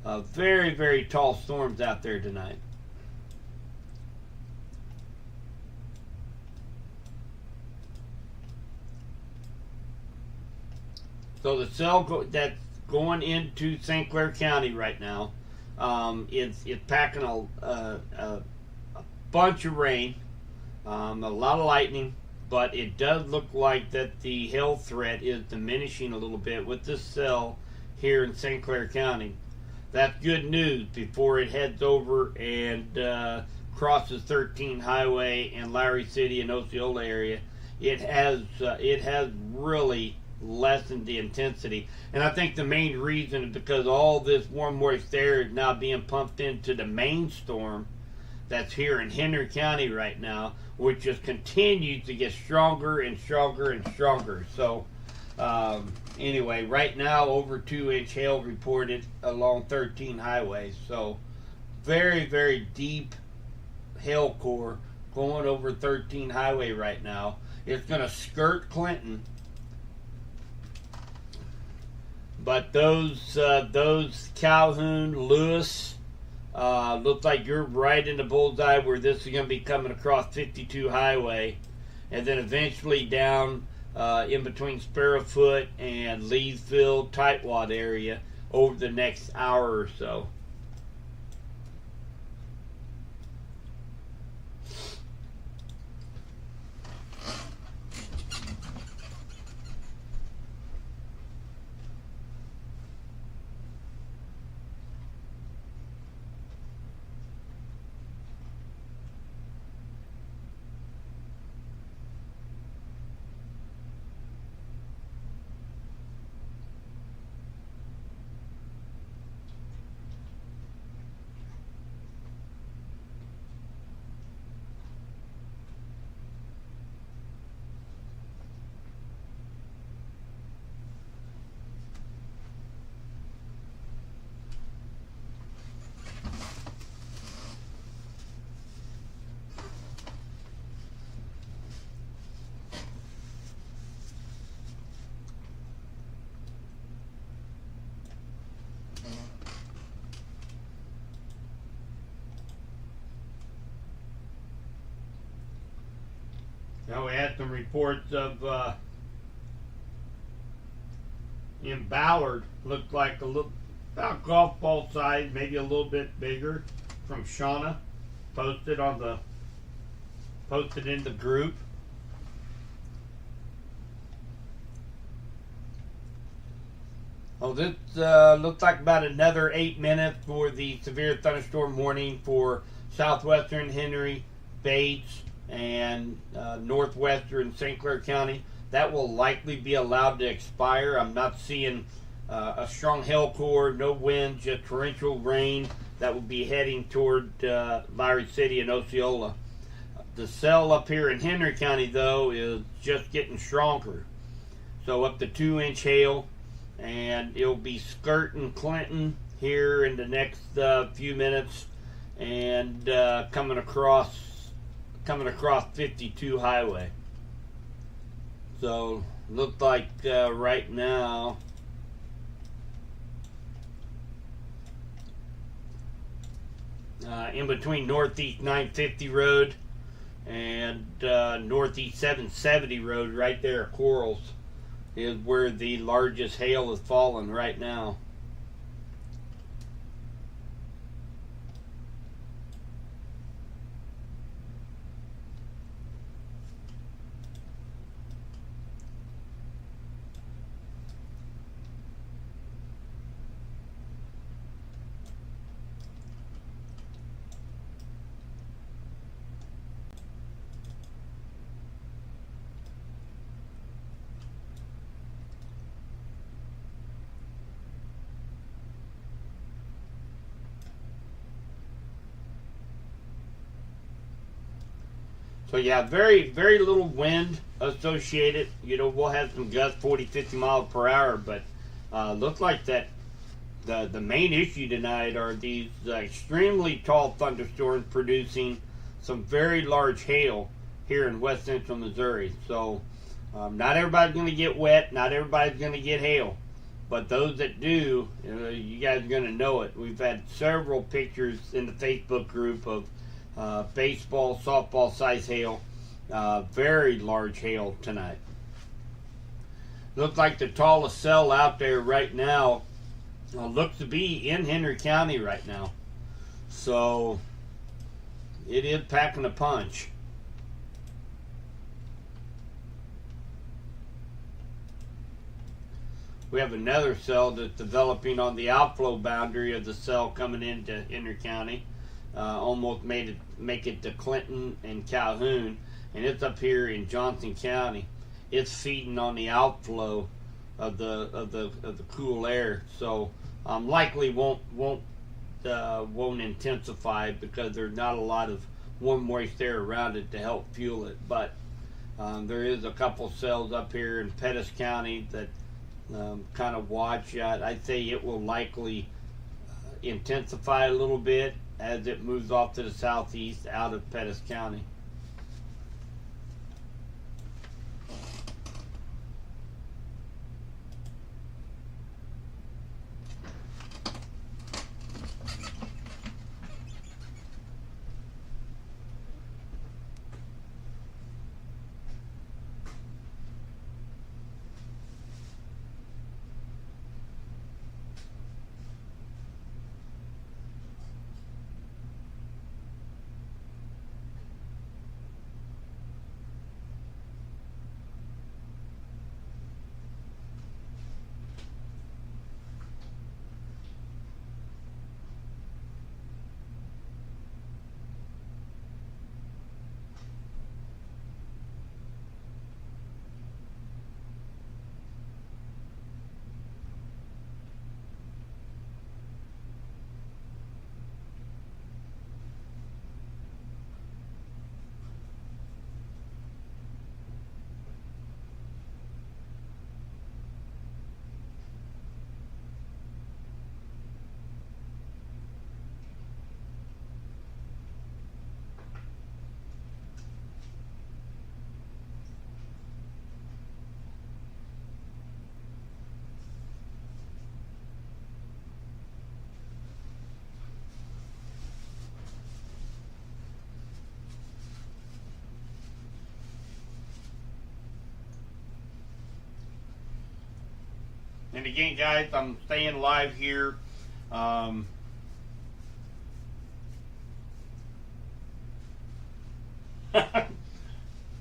very, very tall storms out there tonight. So the cell that's going into St. Clair County right now, it's packing a bunch of rain, a lot of lightning, but it does look like that the hail threat is diminishing a little bit with this cell here in St. Clair County. That's good news before it heads over and crosses 13 Highway and Lowry City and Osceola area. It has really lessened the intensity, and I think the main reason is because all this warm moist air is now being pumped into the main storm that's here in Henry County right now, which just continues to get stronger and stronger and stronger. So anyway, right now over 2-inch hail reported along 13 highways. So very, very deep hail core going over 13 Highway right now. It's going to skirt Clinton, but those Calhoun, Lewis, looks like you're right in the bullseye where this is going to be coming across 52 Highway, and then eventually down in between Sparrowfoot and Leesville, Tightwad area over the next hour or so. Now we had some reports of in Ballard, looked like about golf ball size, maybe a little bit bigger, from Shauna. Posted in the group. Oh, this looks like about another 8 minutes for the severe thunderstorm warning for southwestern Henry, Bates, and northwestern St. Clair County. That will likely be allowed to expire. I'm not seeing a strong hail core, no wind, just torrential rain that will be heading toward Lowry City and Osceola. The cell up here in Henry County, though, is just getting stronger. So up to 2-inch hail, and it'll be skirting Clinton here in the next few minutes, and coming across 52 highway. So looks like right now in between Northeast 950 Road and Northeast 770 Road, right there at Corals, is where the largest hail is falling right now. So yeah, very, very little wind associated. You know, we'll have some gusts 40, 50 miles per hour, but looks like that the main issue tonight are these extremely tall thunderstorms producing some very large hail here in west central Missouri. So not everybody's going to get wet, not everybody's going to get hail, but those that do, you guys are going to know it. We've had several pictures in the Facebook group of baseball, softball size hail, very large hail tonight. Looks like the tallest cell out there right now looks to be in Henry County right now. So it is packing a punch. We have another cell that's developing on the outflow boundary of the cell coming into Henry County. Almost make it to Clinton and Calhoun, and it's up here in Johnson County. It's feeding on the outflow of the cool air, so likely won't intensify because there's not a lot of warm moist air around it to help fuel it. But there is a couple cells up here in Pettis County that kind of watch out. I'd say it will likely intensify a little bit as it moves off to the southeast out of Pettis County. And again, guys, I'm staying live here Um,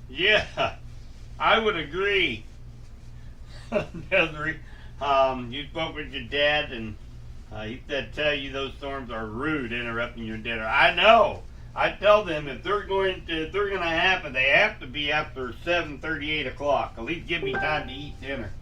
yeah, I would agree. Desiree, you spoke with your dad, and he said tell you those storms are rude, interrupting your dinner. I know. I tell them if they're going to happen, they have to be after 7:30, 8 o'clock. At least give me time to eat dinner.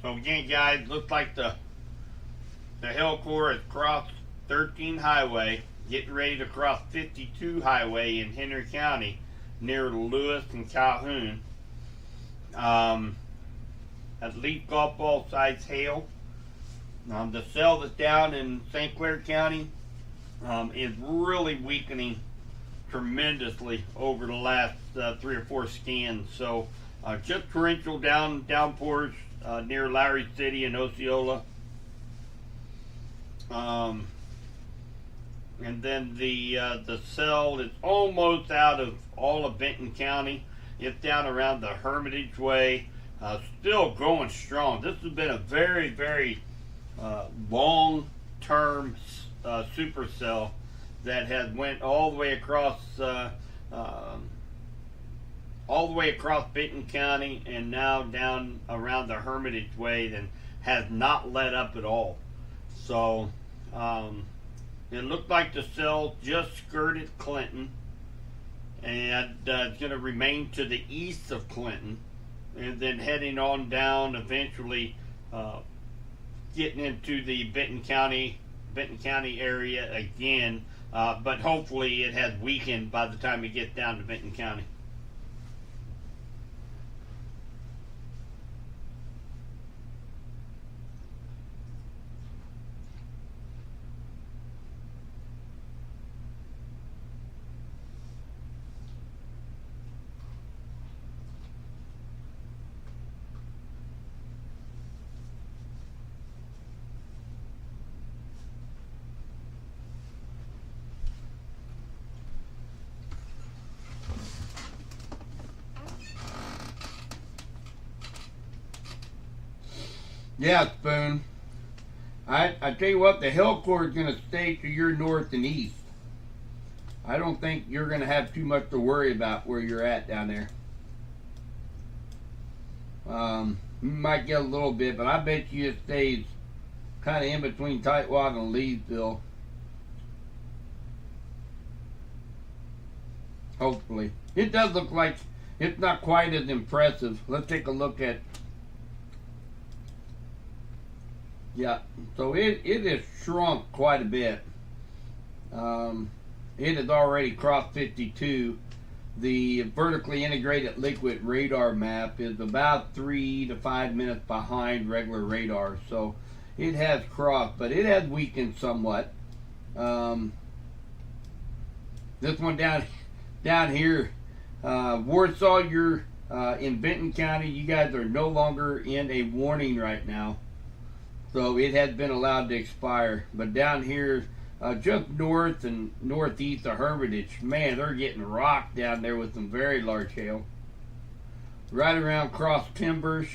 So again, guys, looks like the Hill Corps has crossed 13 Highway, getting ready to cross 52 Highway in Henry County near Lewis and Calhoun. At least golf ball size hail. The cell that's down in St. Clair County is really weakening tremendously over the last 3 or 4 scans. So just torrential downpours near Lowry City and Osceola. And then the cell is almost out of all of Benton County. It's down around the Hermitage Way. Still going strong. This has been a very, very long-term supercell that has went all the way across Benton County and now down around the Hermitage Way, and has not let up at all. So it looked like the cell just skirted Clinton, and it's going to remain to the east of Clinton, and then heading on down, eventually getting into the Benton County area again. But hopefully it has weakened by the time it gets down to Benton County. Yeah, Spoon. I tell you what, the Hill Corps is going to stay to your north and east. I don't think you're going to have too much to worry about where you're at down there. You might get a little bit, but I bet you it stays kind of in between Tightwad and Leesville. Hopefully. It does look like it's not quite as impressive. Let's take a look at. Yeah, so it has shrunk quite a bit. It has already crossed 52. The vertically integrated liquid radar map is about 3 to 5 minutes behind regular radar. So it has crossed, but it has weakened somewhat. This one down here, Warsaw, you're in Benton County. You guys are no longer in a warning right now. So it has been allowed to expire. But down here, just north and northeast of Hermitage, man, they're getting rocked down there with some very large hail. Right around Cross Timbers,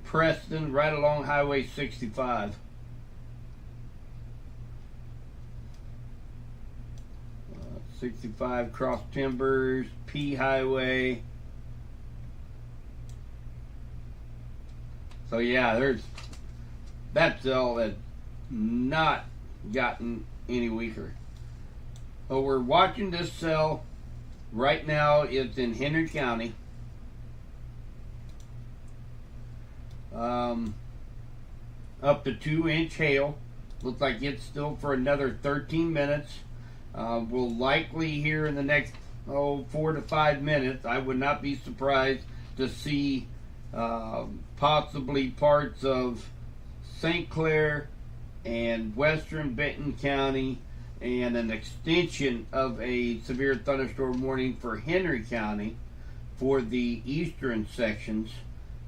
Preston, right along Highway 65. 65 Cross Timbers, P Highway. So yeah, there's that cell has not gotten any weaker. So we're watching this cell right now. It's in Henry County. Up to 2-inch hail. Looks like it's still for another 13 minutes. We'll likely here in the next 4 to 5 minutes. I would not be surprised to see possibly parts of St. Clair and western Benton County, and an extension of a severe thunderstorm warning for Henry County for the eastern sections.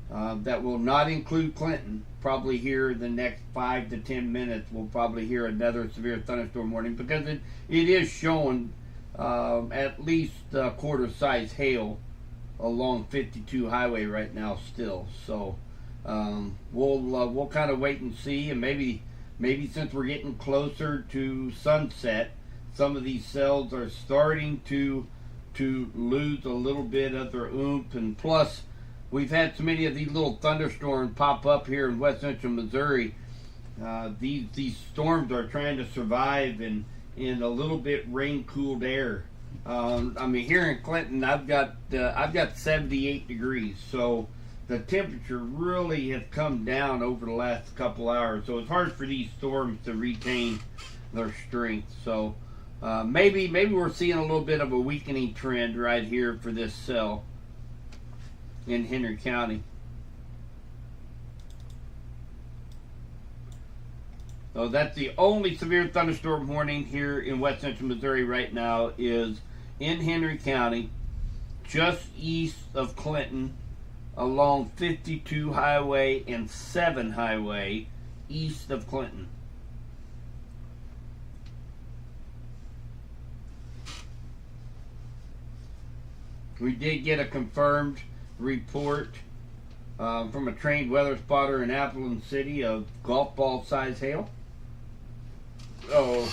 That will not include Clinton. Probably here in the next 5 to 10 minutes, we'll probably hear another severe thunderstorm warning, because it is showing at least quarter-size hail along 52 highway right now still. So we'll kind of wait and see, and maybe since we're getting closer to sunset, some of these cells are starting to lose a little bit of their oomph, and plus we've had so many of these little thunderstorms pop up here in west central Missouri. These storms are trying to survive in a little bit rain cooled air. I mean, here in Clinton, I've got 78 degrees, so the temperature really has come down over the last couple hours. So it's hard for these storms to retain their strength. So maybe we're seeing a little bit of a weakening trend right here for this cell in Henry County. So that's the only severe thunderstorm warning here in west central Missouri right now, is in Henry County, just east of Clinton, along 52 highway and 7 highway east of Clinton. We did get a confirmed report from a trained weather spotter in Appleton City of golf ball size hail. So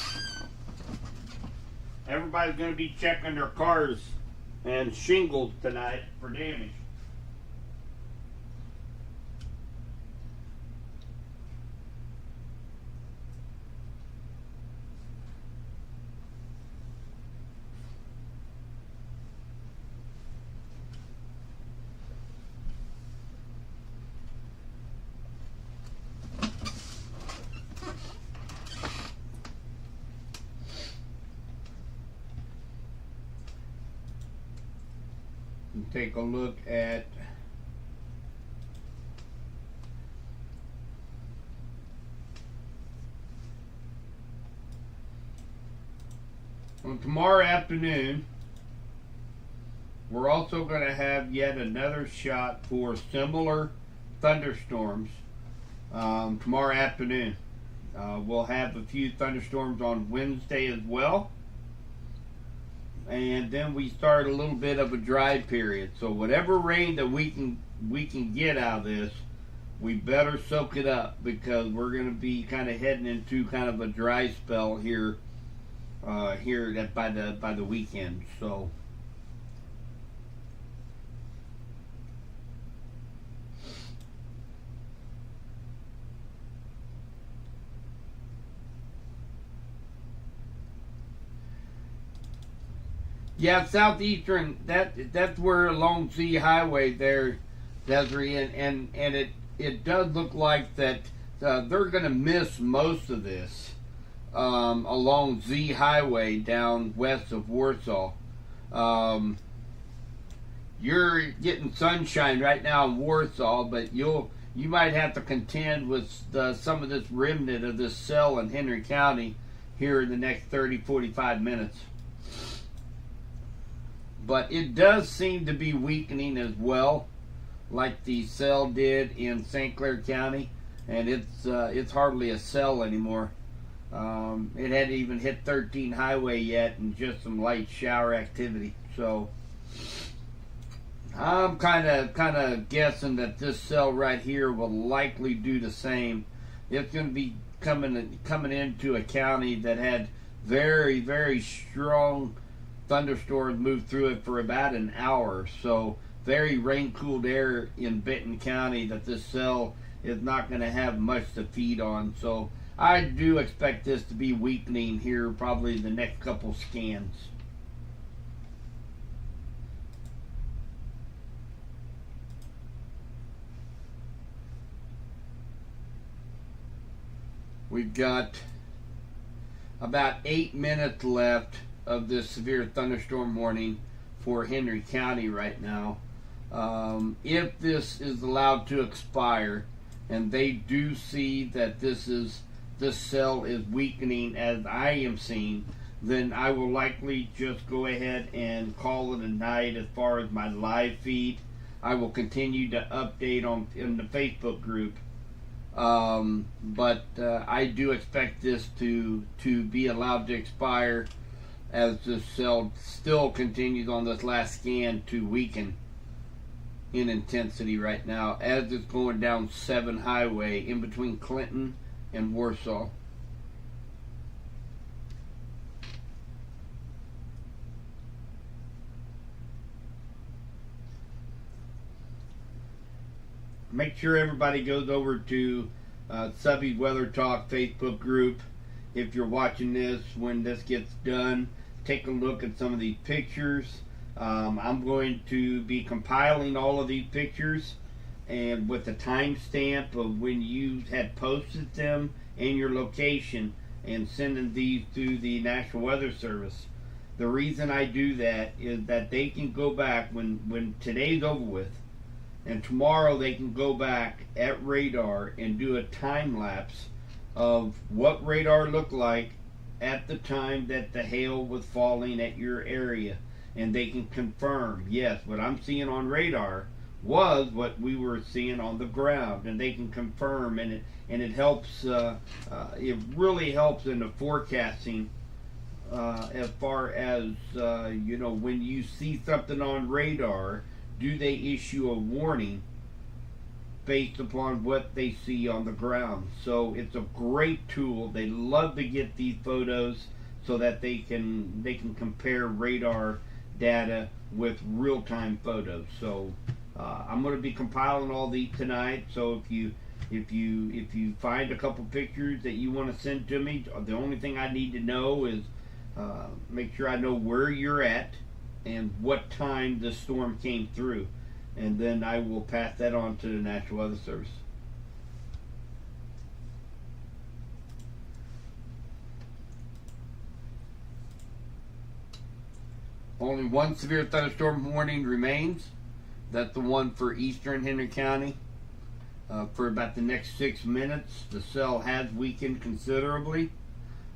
everybody's going to be checking their cars and shingles tonight for damage. Take a look at tomorrow afternoon. We're also going to have yet another shot for similar thunderstorms tomorrow afternoon. We'll have a few thunderstorms on Wednesday as well. And then we start a little bit of a dry period. So whatever rain that we can get out of this, we better soak it up, because we're going to be kind of heading into kind of a dry spell here by the weekend. So yeah, southeastern, that's where along Z Highway there, Desiree, and it does look like that they're going to miss most of this along Z Highway down west of Warsaw. You're getting sunshine right now in Warsaw, but you might have to contend with some of this remnant of this cell in Henry County here in the next 30-45 minutes. But it does seem to be weakening as well, like the cell did in St. Clair County, and it's hardly a cell anymore. It hadn't even hit 13 highway yet, and just some light shower activity. So I'm kind of guessing that this cell right here will likely do the same. It's going to be coming into a county that had very, very strong thunderstorms move through it for about an hour. So very rain cooled air in Benton County that this cell is not going to have much to feed on. So I do expect this to be weakening here probably the next couple scans. We've got about 8 minutes left of this severe thunderstorm warning for Henry County right now. If this is allowed to expire, and they do see that this cell is weakening as I am seeing, then I will likely just go ahead and call it a night as far as my live feed. I will continue to update in the Facebook group, but I do expect this to be allowed to expire as the cell still continues on this last scan to weaken in intensity right now as it's going down 7 highway in between Clinton and Warsaw. Make sure everybody goes over to Subby's Weather Talk Facebook group. If you're watching this when this gets done, take a look at some of these pictures. I'm going to be compiling all of these pictures and with the timestamp of when you had posted them and your location, and sending these to the National Weather Service. The reason I do that is that they can go back when today's over with, and tomorrow they can go back at radar and do a time lapse of what radar looked like at the time that the hail was falling at your area, and they can confirm, yes, what I'm seeing on radar was what we were seeing on the ground, and they can confirm, and it helps. It really helps in the forecasting as far as when you see something on radar, do they issue a warning based upon what they see on the ground? So it's a great tool. They love to get these photos so that they can compare radar data with real-time photos. So I'm going to be compiling all these tonight. So if you find a couple pictures that you want to send to me, the only thing I need to know is make sure I know where you're at and what time the storm came through, and then I will pass that on to the National Weather Service. Only one severe thunderstorm warning remains. That's the one for eastern Henry County. For about the next 6 minutes, the cell has weakened considerably.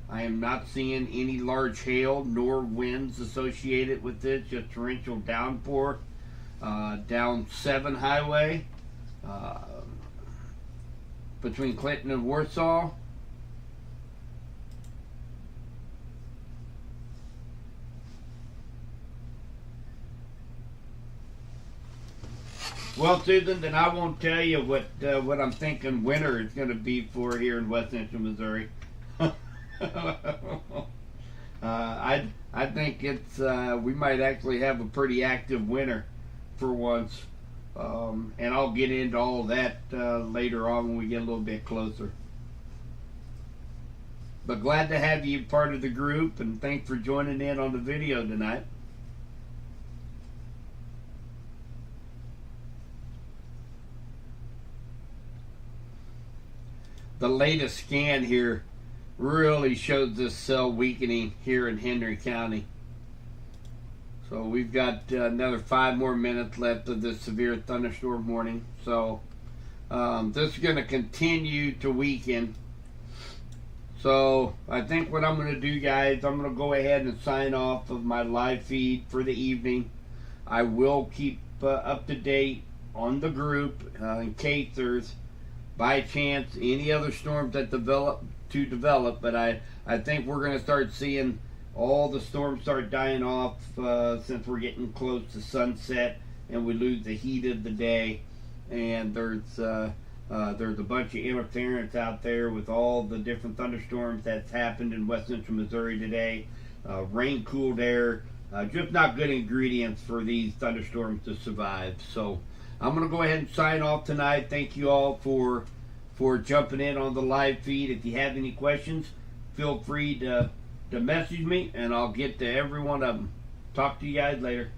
I am not seeing any large hail nor winds associated with this, just torrential downpour down 7 highway between Clinton and Warsaw. Well, Susan, then I won't tell you what I'm thinking winter is going to be for here in West Central Missouri. I think it's we might actually have a pretty active winter for once, and I'll get into all of that later on when we get a little bit closer. But glad to have you part of the group, and thanks for joining in on the video tonight. The latest scan here really shows this cell weakening here in Henry County. So we've got another 5 more minutes left of this severe thunderstorm warning. So this is going to continue to weaken. So I think what I'm going to do, guys, I'm going to go ahead and sign off of my live feed for the evening. I will keep up to date on the group in case there's by chance any other storms that develop, but I think we're going to start seeing all the storms start dying off since we're getting close to sunset and we lose the heat of the day, and there's a bunch of interference out there with all the different thunderstorms that's happened in West Central Missouri today. Rain, cooled air, just not good ingredients for these thunderstorms to survive. So I'm going to go ahead and sign off tonight. Thank you all for jumping in on the live feed. If you have any questions, feel free to message me, and I'll get to every one of them. Talk to you guys later.